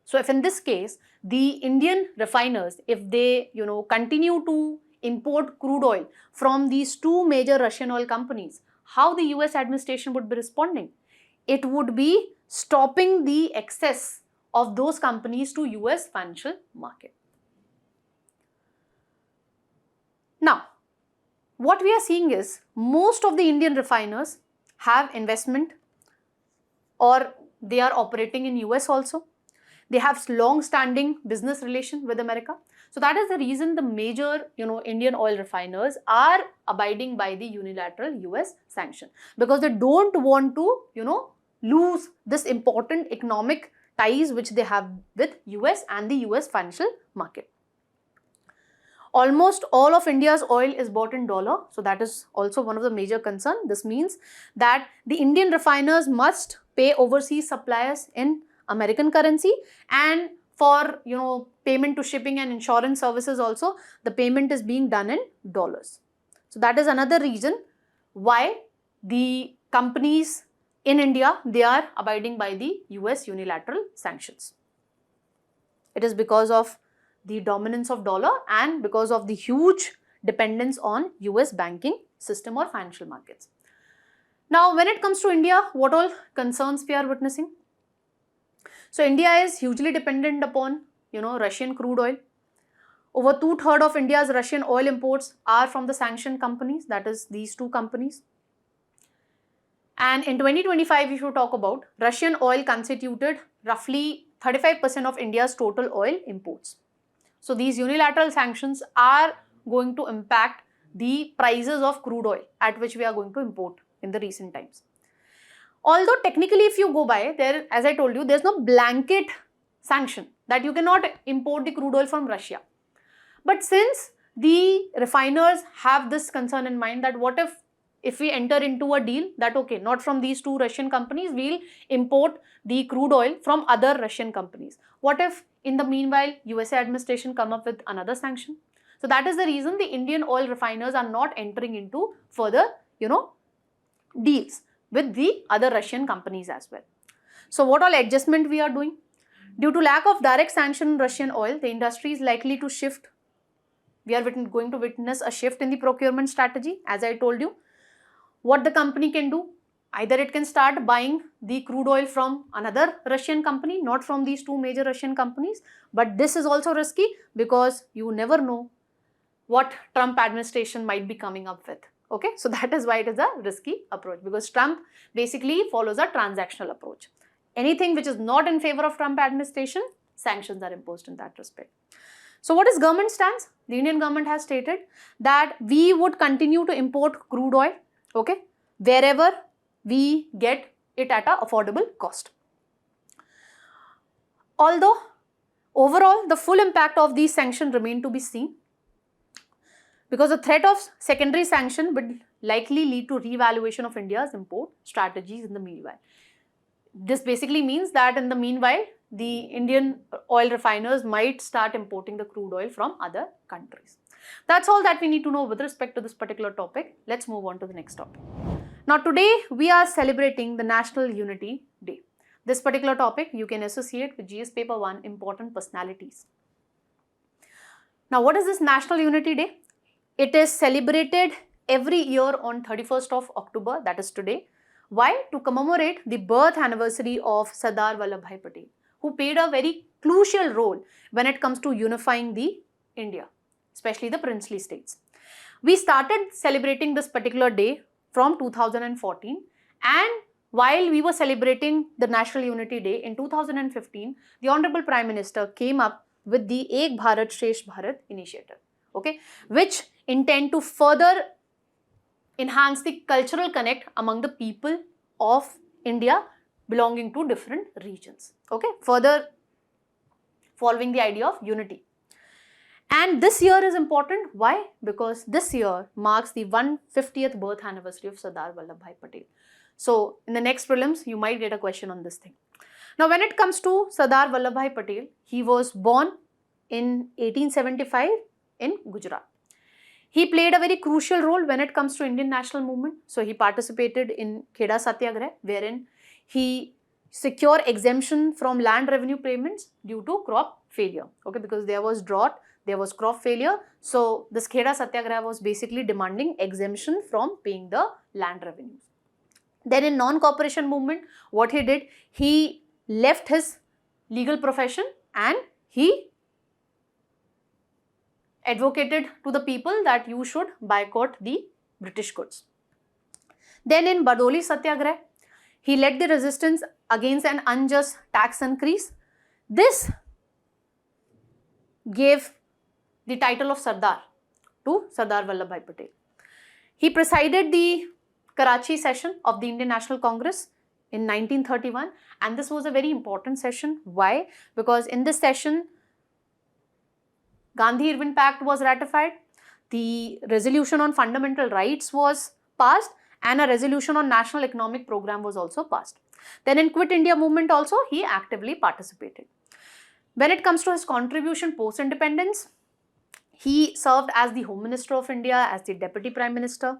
So if in this case, the Indian refiners, if they, continue to import crude oil from these two major Russian oil companies, how the US administration would be responding? It would be stopping the access of those companies to US financial market. Now, what we are seeing is most of the Indian refiners have investment or they are operating in US also. They have long-standing business relation with America. So that is the reason the major, Indian oil refiners are abiding by the unilateral US sanction, because they don't want to, lose this important economic ties which they have with US and the US financial market. Almost all of India's oil is bought in dollar, so that is also one of the major concern. This means that the Indian refiners must pay overseas suppliers in American currency, and for payment to shipping and insurance services also, the payment is being done in dollars. So that is another reason why the companies in India, they are abiding by the US unilateral sanctions. It is because of the dominance of dollar and because of the huge dependence on US banking system or financial markets. Now, when it comes to India, what all concerns we are witnessing? So India is hugely dependent upon, Russian crude oil. Over 2/3 of India's Russian oil imports are from the sanctioned companies, that is these two companies. And in 2025, if you talk about, Russian oil constituted roughly 35% of India's total oil imports. So these unilateral sanctions are going to impact the prices of crude oil at which we are going to import in the recent times. Although technically if you go by, there, as I told you, there's no blanket sanction that you cannot import the crude oil from Russia. But since the refiners have this concern in mind that what if we enter into a deal that okay, not from these two Russian companies, we'll import the crude oil from other Russian companies. What if in the meanwhile USA administration come up with another sanction? So that is the reason the Indian oil refiners are not entering into further, deals with the other Russian companies as well. So what all adjustment we are doing? Due to lack of direct sanction on Russian oil, the industry is likely to shift. We are going to witness a shift in the procurement strategy. As I told you, what the company can do, either it can start buying the crude oil from another Russian company, not from these two major Russian companies. But this is also risky because you never know what Trump administration might be coming up with. Okay, so that is why it is a risky approach, because Trump basically follows a transactional approach. Anything which is not in favor of Trump administration, sanctions are imposed in that respect. So what is government stance? The Indian government has stated that we would continue to import crude oil, okay, wherever we get it at an affordable cost. Although overall the full impact of these sanctions remain to be seen, because the threat of secondary sanction would likely lead to reevaluation of India's import strategies in the meanwhile. This basically means that in the meanwhile, the Indian oil refiners might start importing the crude oil from other countries. That's all that we need to know with respect to this particular topic. Let's move on to the next topic. Now today we are celebrating the National Unity Day. This particular topic you can associate with GS Paper 1 important personalities. Now what is this National Unity Day? It is celebrated every year on 31st of October, that is today. Why? To commemorate the birth anniversary of Sardar Vallabhbhai Patel, who played a very crucial role when it comes to unifying the India, especially the princely states. We started celebrating this particular day from 2014, and while we were celebrating the National Unity Day in 2015, the Honorable Prime Minister came up with the Ek Bharat Shresth Bharat initiative, okay, which intend to further enhance the cultural connect among the people of India belonging to different regions, okay, further following the idea of unity. And this year is important. Why? Because this year marks the 150th birth anniversary of Sardar Vallabhbhai Patel. So in the next prelims, you might get a question on this thing. Now, when it comes to Sardar Vallabhbhai Patel, he was born in 1875 in Gujarat. He played a very crucial role when it comes to Indian national movement. So he participated in Kheda Satyagraha, wherein he secured exemption from land revenue payments due to crop failure. Okay, because there was drought, there was crop failure. So this Kheda Satyagraha was basically demanding exemption from paying the land revenues. Then in non-cooperation movement, what he did, he left his legal profession and he advocated to the people that you should boycott the British goods. Then in Bardoli Satyagraha, he led the resistance against an unjust tax increase. This gave the title of Sardar to Sardar Vallabhbhai Patel. He presided the Karachi session of the Indian National Congress in 1931, and this was a very important session. Why? Because in this session, Gandhi-Irwin Pact was ratified, the resolution on fundamental rights was passed, and a resolution on national economic program was also passed. Then in Quit India movement also, he actively participated. When it comes to his contribution post-independence, he served as the Home Minister of India, as the Deputy Prime Minister.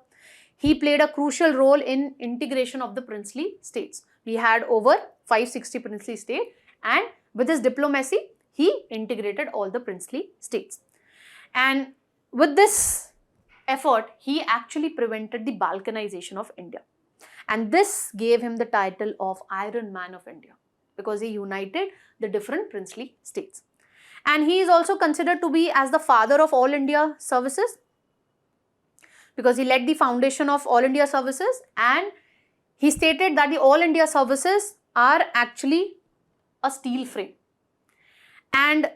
He played a crucial role in integration of the princely states. We had over 560 princely states, and with his diplomacy, he integrated all the princely states. And with this effort, he actually prevented the balkanization of India. And this gave him the title of Iron Man of India, because he united the different princely states. And he is also considered to be as the father of All India services, because he led the foundation of All India services, and he stated that the All India services are actually a steel frame. And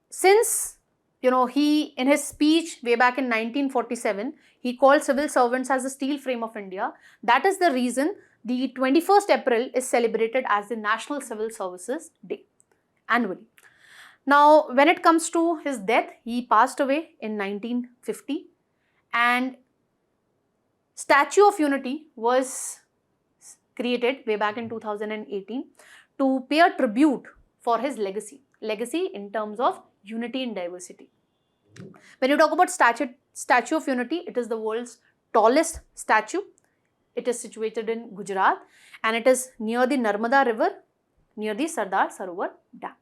since, he in his speech way back in 1947, he called civil servants as the steel frame of India. That is the reason the 21st April is celebrated as the National Civil Services Day annually. Now, when it comes to his death, he passed away in 1950, and Statue of Unity was created way back in 2018 to pay a tribute for his legacy in terms of unity in diversity. When you talk about Statue of Unity, it is the world's tallest statue. It is situated in Gujarat, and it is near the Narmada River, near the Sardar Sarovar Dam.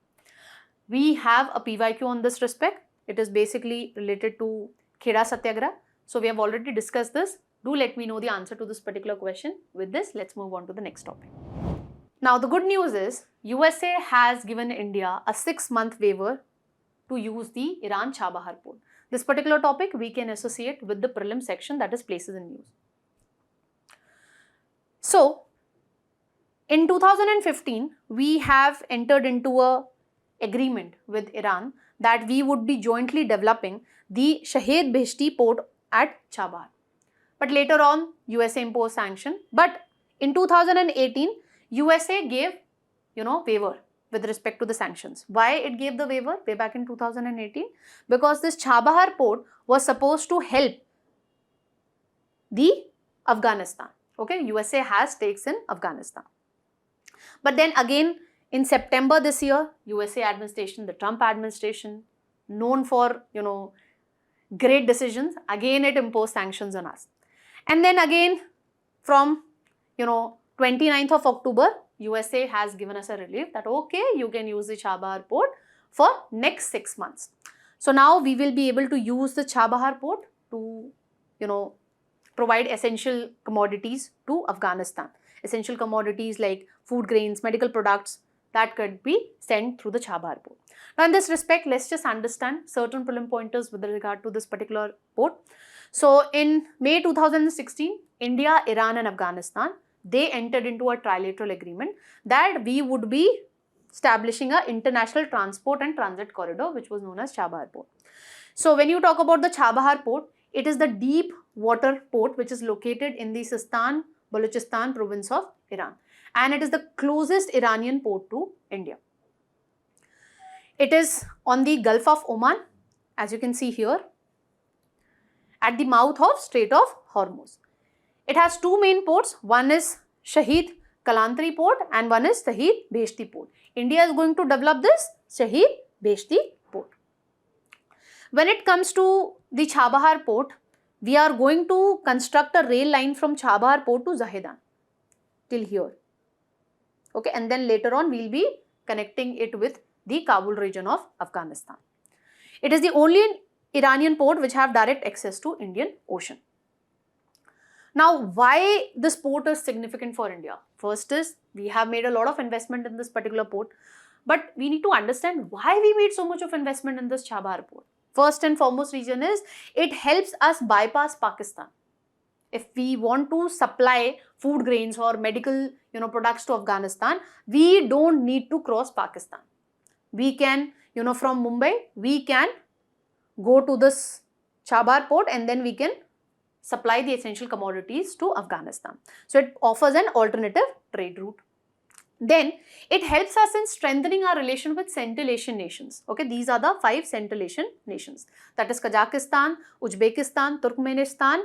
We have a PYQ on this respect. It is basically related to Kheda Satyagraha. So we have already discussed this. Do let me know the answer to this particular question. With this, let's move on to the next topic. Now, the good news is USA has given India a 6-month waiver to use the Iran Chabahar port. This particular topic we can associate with the prelim section, that is places in news. So, in 2015, we have entered into a agreement with Iran that we would be jointly developing the Shahed Beheshti port at Chabahar. But later on, USA imposed sanction. But in 2018, USA gave, waiver with respect to the sanctions. Why it gave the waiver way back in 2018? Because this Chabahar port was supposed to help the Afghanistan. Okay, USA has stakes in Afghanistan. But then again, in September this year, USA administration, the Trump administration, known for, great decisions, again it imposed sanctions on us. And then again, from, 29th of October, USA has given us a relief that, okay, you can use the Chabahar port for next 6 months. So now we will be able to use the Chabahar port to, provide essential commodities to Afghanistan. Essential commodities like food grains, medical products that could be sent through the Chabahar port. Now in this respect, let's just understand certain prelim pointers with regard to this particular port. So in May 2016, India, Iran and Afghanistan, they entered into a trilateral agreement that we would be establishing an international transport and transit corridor, which was known as Chabahar port. So when you talk about the Chabahar port, it is the deep water port which is located in the Sistan Balochistan province of Iran, and it is the closest Iranian port to India. It is on the Gulf of Oman, as you can see here, at the mouth of Strait of Hormuz. It has two main ports. One is Shahid Kalantri port and one is Shahid Beheshti port. India is going to develop this Shahid Beheshti port. When it comes to the Chabahar port, we are going to construct a rail line from Chabahar port to Zahedan till here. Okay, and then later on we will be connecting it with the Kabul region of Afghanistan. It is the only Iranian port which have direct access to Indian Ocean. Now, why this port is significant for India? First is, we have made a lot of investment in this particular port, but we need to understand why we made so much of investment in this Chabahar port. First and foremost reason is, it helps us bypass Pakistan. If we want to supply food grains or medical products to Afghanistan, we don't need to cross Pakistan. We can, from Mumbai, we can go to this Chabahar port and then we can supply the essential commodities to Afghanistan. So it offers an alternative trade route. Then it helps us in strengthening our relation with Central Asian nations. Okay, these are the 5 Central Asian nations. That is Kazakhstan, Uzbekistan, Turkmenistan,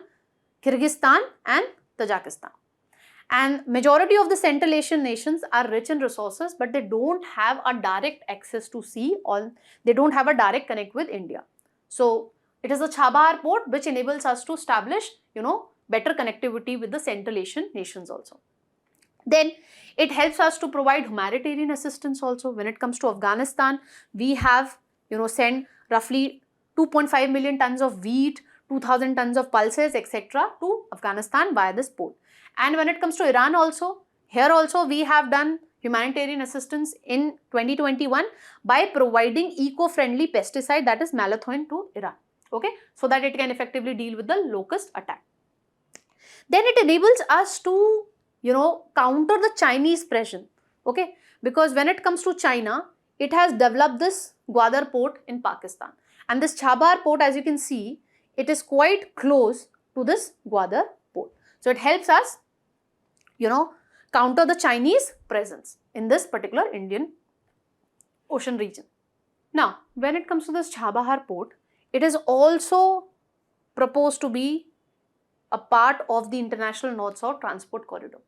Kyrgyzstan and Tajikistan. And majority of the Central Asian nations are rich in resources, but they don't have a direct access to sea, or they don't have a direct connect with India. So it is the Chabahar port which enables us to establish, better connectivity with the Central Asian nations also. Then it helps us to provide humanitarian assistance also. When it comes to Afghanistan, we have, sent roughly 2.5 million tons of wheat, 2,000 tons of pulses, etc. to Afghanistan via this port. And when it comes to Iran also, here also we have done humanitarian assistance in 2021 by providing eco-friendly pesticide, that is malathion, to Iran. Okay, so that it can effectively deal with the locust attack. Then it enables us to, counter the Chinese pressure. Okay, because when it comes to China, it has developed this Gwadar port in Pakistan. And this Chabahar port, as you can see, it is quite close to this Gwadar port. So it helps us, counter the Chinese presence in this particular Indian Ocean region. Now, when it comes to this Chabahar port, it is also proposed to be a part of the International North-South Transport Corridor.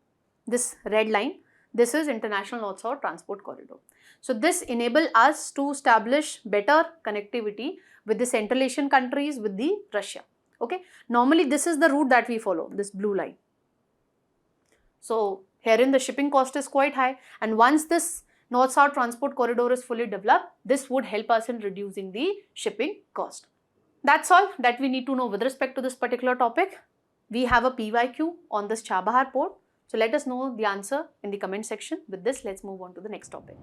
This red line, this is International North-South Transport Corridor. So this enables us to establish better connectivity with the Central Asian countries, with the Russia. Okay, normally this is the route that we follow, this blue line. So herein the shipping cost is quite high, and once this North-South Transport Corridor is fully developed, this would help us in reducing the shipping cost. That's all that we need to know with respect to this particular topic. We have a PYQ on this Chabahar port. So let us know the answer in the comment section. With this, let's move on to the next topic.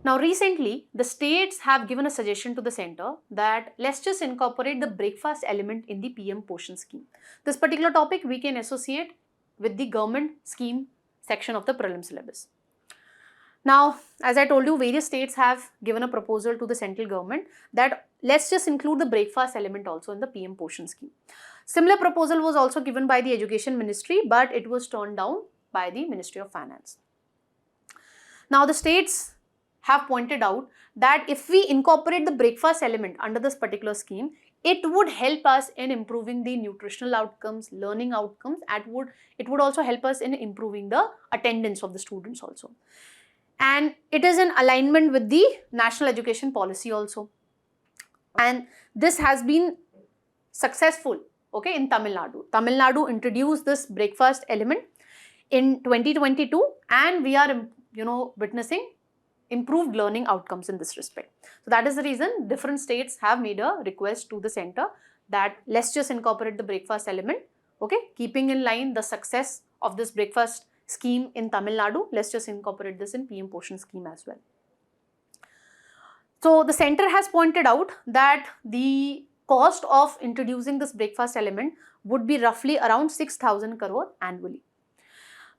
Now recently, the states have given a suggestion to the center that let's just incorporate the breakfast element in the PM Poshan scheme. This particular topic we can associate with the government scheme section of the prelim syllabus. Now, as I told you, various states have given a proposal to the central government that let's just include the breakfast element also in the PM Poshan scheme. Similar proposal was also given by the Education Ministry, but it was turned down by the Ministry of Finance. Now, the states have pointed out that if we incorporate the breakfast element under this particular scheme, it would help us in improving the nutritional outcomes, learning outcomes, and it would also help us in improving the attendance of the students also. And it is in alignment with the national education policy also. And this has been successful, okay, in Tamil Nadu. Tamil Nadu introduced this breakfast element in 2022, and we are, witnessing improved learning outcomes in this respect. So that is the reason different states have made a request to the center that let's just incorporate the breakfast element, okay, keeping in line the success of this breakfast scheme in Tamil Nadu. Let's just incorporate this in PM Poshan scheme as well. So the center has pointed out that the cost of introducing this breakfast element would be roughly around 6,000 crore annually.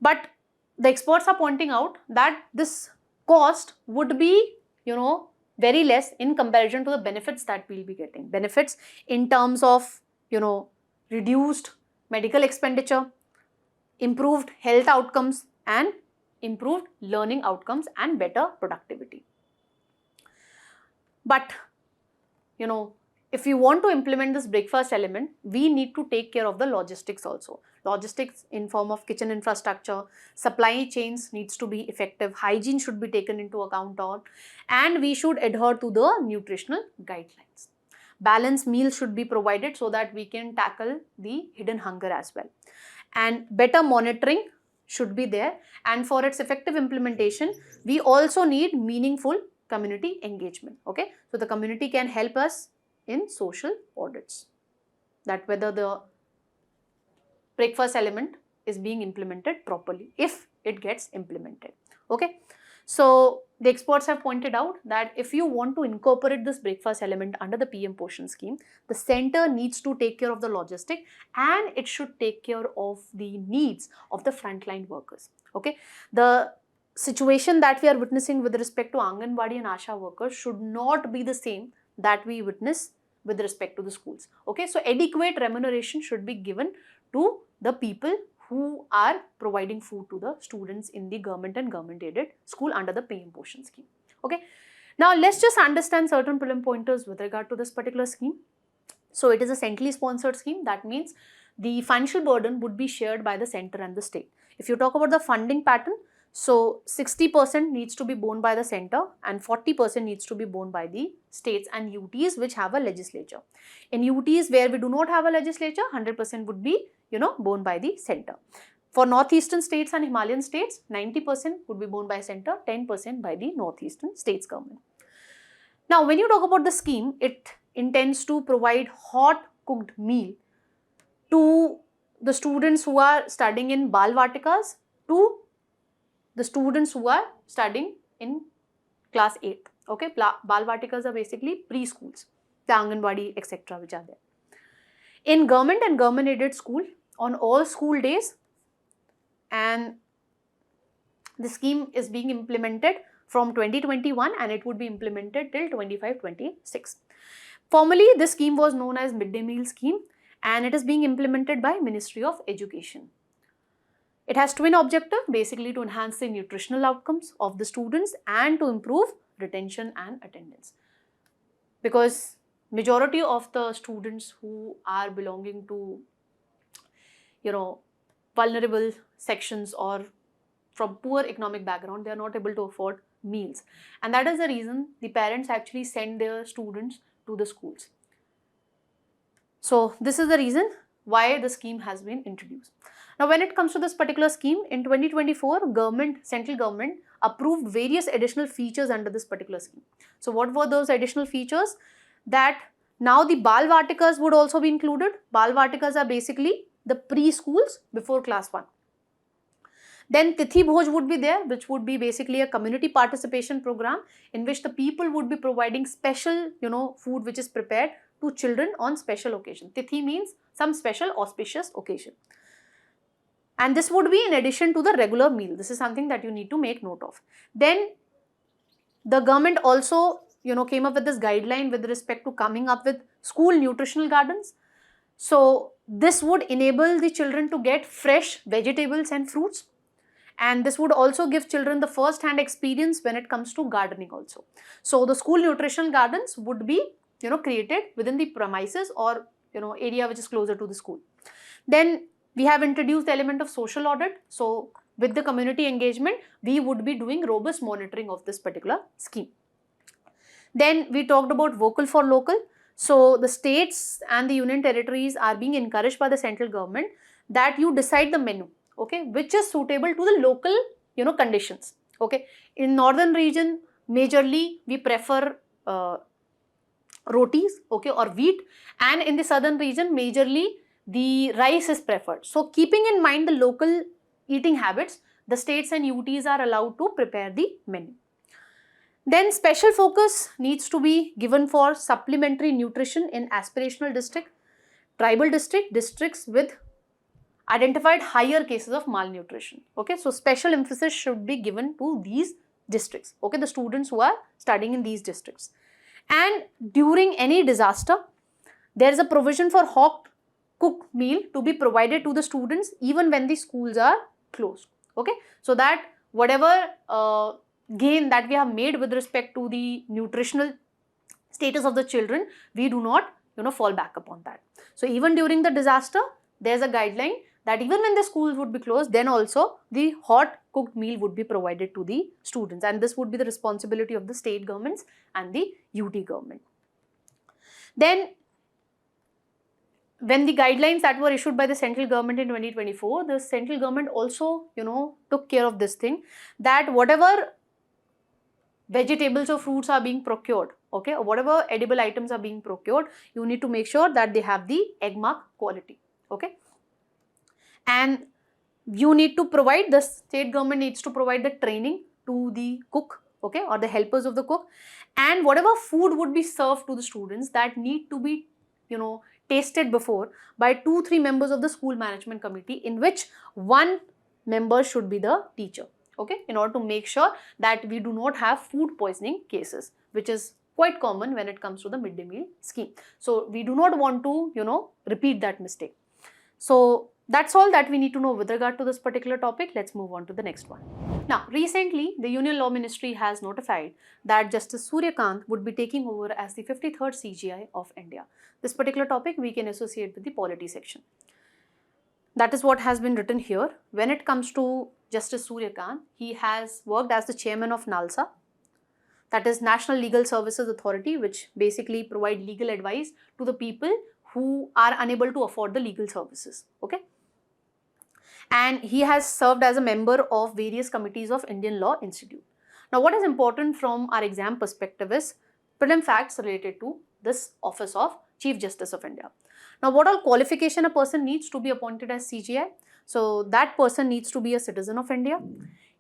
But the experts are pointing out that this cost would be, very less in comparison to the benefits that we'll be getting. Benefits in terms of, reduced medical expenditure, improved health outcomes, and improved learning outcomes and better productivity. But, if you want to implement this breakfast element, we need to take care of the logistics also. Logistics in form of kitchen infrastructure, supply chains needs to be effective, hygiene should be taken into account on, and we should adhere to the nutritional guidelines. Balanced meals should be provided so that we can tackle the hidden hunger as well. And better monitoring should be there, and for its effective implementation, we also need meaningful community engagement. Okay, so the community can help us in social audits, that whether the breakfast element is being implemented properly, if it gets implemented. Okay, so the experts have pointed out that if you want to incorporate this breakfast element under the PM Poshan scheme, the center needs to take care of the logistic, and it should take care of the needs of the frontline workers. Okay, the situation that we are witnessing with respect to Anganwadi and Asha workers should not be the same that we witness with respect to the schools. Okay, so adequate remuneration should be given to the people who are providing food to the students in the government and government aided school under the PM Poshan scheme. Okay, now let's just understand certain prelim pointers with regard to this particular scheme. So it is a centrally sponsored scheme. That means the financial burden would be shared by the center and the state. If you talk about the funding pattern, so 60% needs to be borne by the center and 40% needs to be borne by the states and UTs which have a legislature. In UTs where we do not have a legislature, 100% would be, borne by the center. For northeastern states and Himalayan states, 90% would be borne by center, 10% by the northeastern states government. Now, when you talk about the scheme, it intends to provide hot cooked meal to the students who are studying in Bal Vatikas, to the students who are studying in class 8th. Okay, Bal Vatikas are basically preschools, the Anganwadi, etc. which are there. In government and government aided school, on all school days, and the scheme is being implemented from 2021 and it would be implemented till 25-26. Formerly, this scheme was known as midday meal scheme and it is being implemented by Ministry of Education. It has twin objective, basically to enhance the nutritional outcomes of the students and to improve retention and attendance. Because majority of the students who are belonging to, vulnerable sections or from poor economic background, they are not able to afford meals. And that is the reason the parents actually send their students to the schools. So this is the reason why the scheme has been introduced. Now, when it comes to this particular scheme, in 2024, central government approved various additional features under this particular scheme. So what were those additional features? That now the Bal Vatikas would also be included. Bal Vatikas are basically the preschools before class 1. Then Tithi Bhoj would be there, which would be basically a community participation program in which the people would be providing special, food which is prepared to children on special occasion. Tithi means some special auspicious occasion. And this would be in addition to the regular meal. This is something that you need to make note of. Then the government also, came up with this guideline with respect to coming up with school nutritional gardens. So this would enable the children to get fresh vegetables and fruits. And this would also give children the first-hand experience when it comes to gardening also. So the school nutritional gardens would be, created within the premises or, area which is closer to the school. Then we have introduced the element of social audit. So with the community engagement, we would be doing robust monitoring of this particular scheme. Then we talked about vocal for local. So the states and the union territories are being encouraged by the central government that you decide the menu, okay, which is suitable to the local, conditions. Okay, in northern region, majorly we prefer rotis, okay, or wheat, and in the southern region, majorly the rice is preferred. So keeping in mind the local eating habits, the states and UTs are allowed to prepare the menu. Then special focus needs to be given for supplementary nutrition in aspirational district, tribal districts with identified higher cases of malnutrition. Okay, so special emphasis should be given to these districts, okay, the students who are studying in these districts. And during any disaster, there is a provision for hot cooked meal to be provided to the students even when the schools are closed. Okay, so that whatever gain that we have made with respect to the nutritional status of the children, we do not fall back upon that. So even during the disaster, there's a guideline that even when the schools would be closed, then also the hot cooked meal would be provided to the students, and this would be the responsibility of the state governments and the UT government. Then when the guidelines that were issued by the central government in 2024, the central government also, took care of this thing, that whatever vegetables or fruits are being procured, okay, or whatever edible items are being procured, you need to make sure that they have the egg mark quality, okay. And you need to provide, the state government needs to provide the training to the cook, okay, or the helpers of the cook, and whatever food would be served to the students, that need to be, tasted before by 2-3 members of the school management committee, in which one member should be the teacher, okay, in order to make sure that we do not have food poisoning cases, which is quite common when it comes to the midday meal scheme. So we do not want to, repeat that mistake. So that's all that we need to know with regard to this particular topic. Let's move on to the next one. Now, recently, the Union Law Ministry has notified that Justice Suryakant would be taking over as the 53rd CGI of India. This particular topic we can associate with the polity section. That is what has been written here. When it comes to Justice Suryakant, he has worked as the chairman of NALSA, that is National Legal Services Authority, which basically provide legal advice to the people who are unable to afford the legal services, okay. And he has served as a member of various committees of Indian Law Institute. Now, what is important from our exam perspective is prelim facts related to this office of Chief Justice of India. Now, what all qualification a person needs to be appointed as CGI? So, that person needs to be a citizen of India.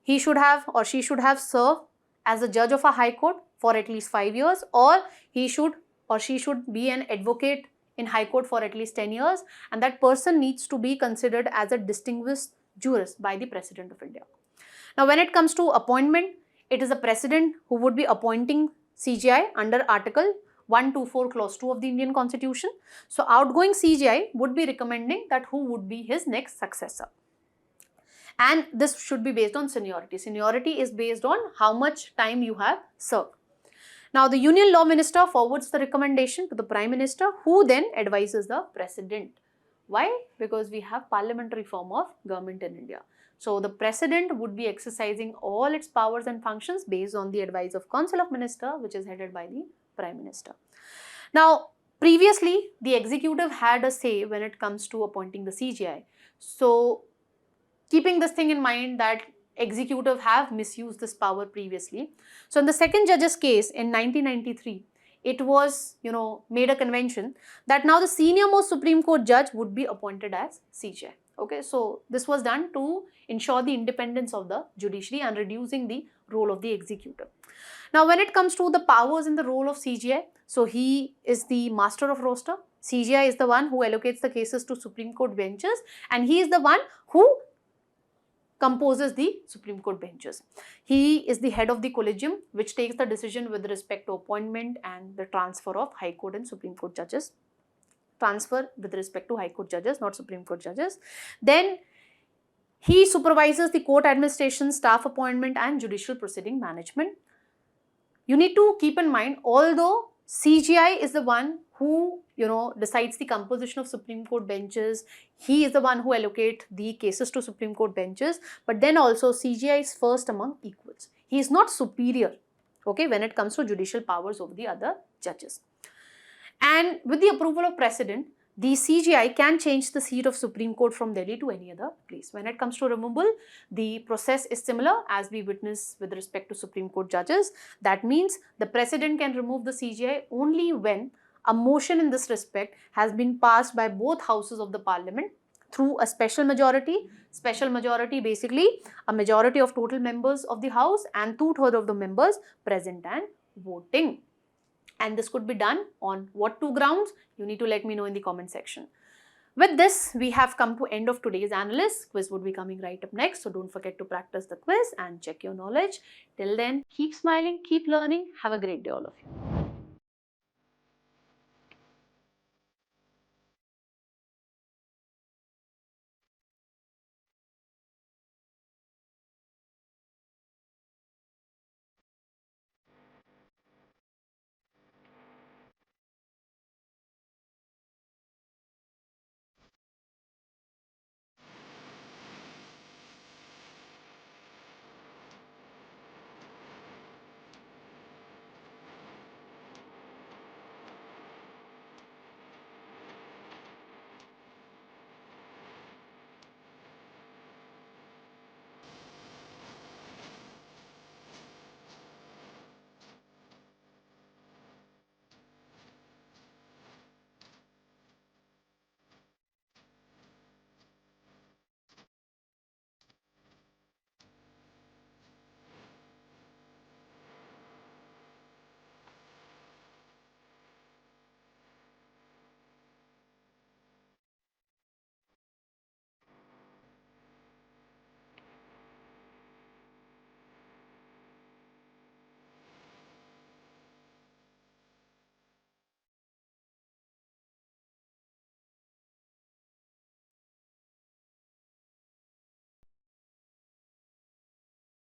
He should have or she should have served as a judge of a high court for at least 5 years, or he should or she should be an advocate in High Court for at least 10 years, and that person needs to be considered as a distinguished jurist by the President of India. Now, when it comes to appointment, it is the President who would be appointing CGI under Article 124 Clause 2 of the Indian Constitution. So, outgoing CGI would be recommending that who would be his next successor. And this should be based on seniority. Seniority is based on how much time you have served. Now, the Union Law Minister forwards the recommendation to the Prime Minister, who then advises the President. Why? Because we have parliamentary form of government in India. So, the President would be exercising all its powers and functions based on the advice of Council of Ministers, which is headed by the Prime Minister. Now, previously, the executive had a say when it comes to appointing the CGI. So, keeping this thing in mind that executive have misused this power previously. So, in the second judge's case in 1993, it was, made a convention that now the senior most Supreme Court judge would be appointed as CGI. Okay, so this was done to ensure the independence of the judiciary and reducing the role of the executive. Now, when it comes to the powers in the role of CGI, so he is the master of roster. CGI is the one who allocates the cases to Supreme Court benches, and he is the one who composes the Supreme Court benches. He is the head of the collegium, which takes the decision with respect to appointment and the transfer of High Court and Supreme Court judges. Transfer with respect to High Court judges, not Supreme Court judges. Then he supervises the court administration, staff appointment and judicial proceeding management. You need to keep in mind, although CGI is the one who, decides the composition of Supreme Court benches, he is the one who allocates the cases to Supreme Court benches, but then also CGI is first among equals. He is not superior, okay, when it comes to judicial powers over the other judges. And with the approval of President, the CGI can change the seat of Supreme Court from Delhi to any other place. When it comes to removal, the process is similar as we witness with respect to Supreme Court judges. That means the President can remove the CGI only when a motion in this respect has been passed by both houses of the Parliament through a special majority. Special majority, basically a majority of total members of the House and 2/3 of the members present and voting. And this could be done on what 2 grounds? You need to let me know in the comment section. With this, we have come to end of today's analysis. Quiz would be coming right up next. So don't forget to practice the quiz and check your knowledge. Till then, keep smiling, keep learning. Have a great day, all of you.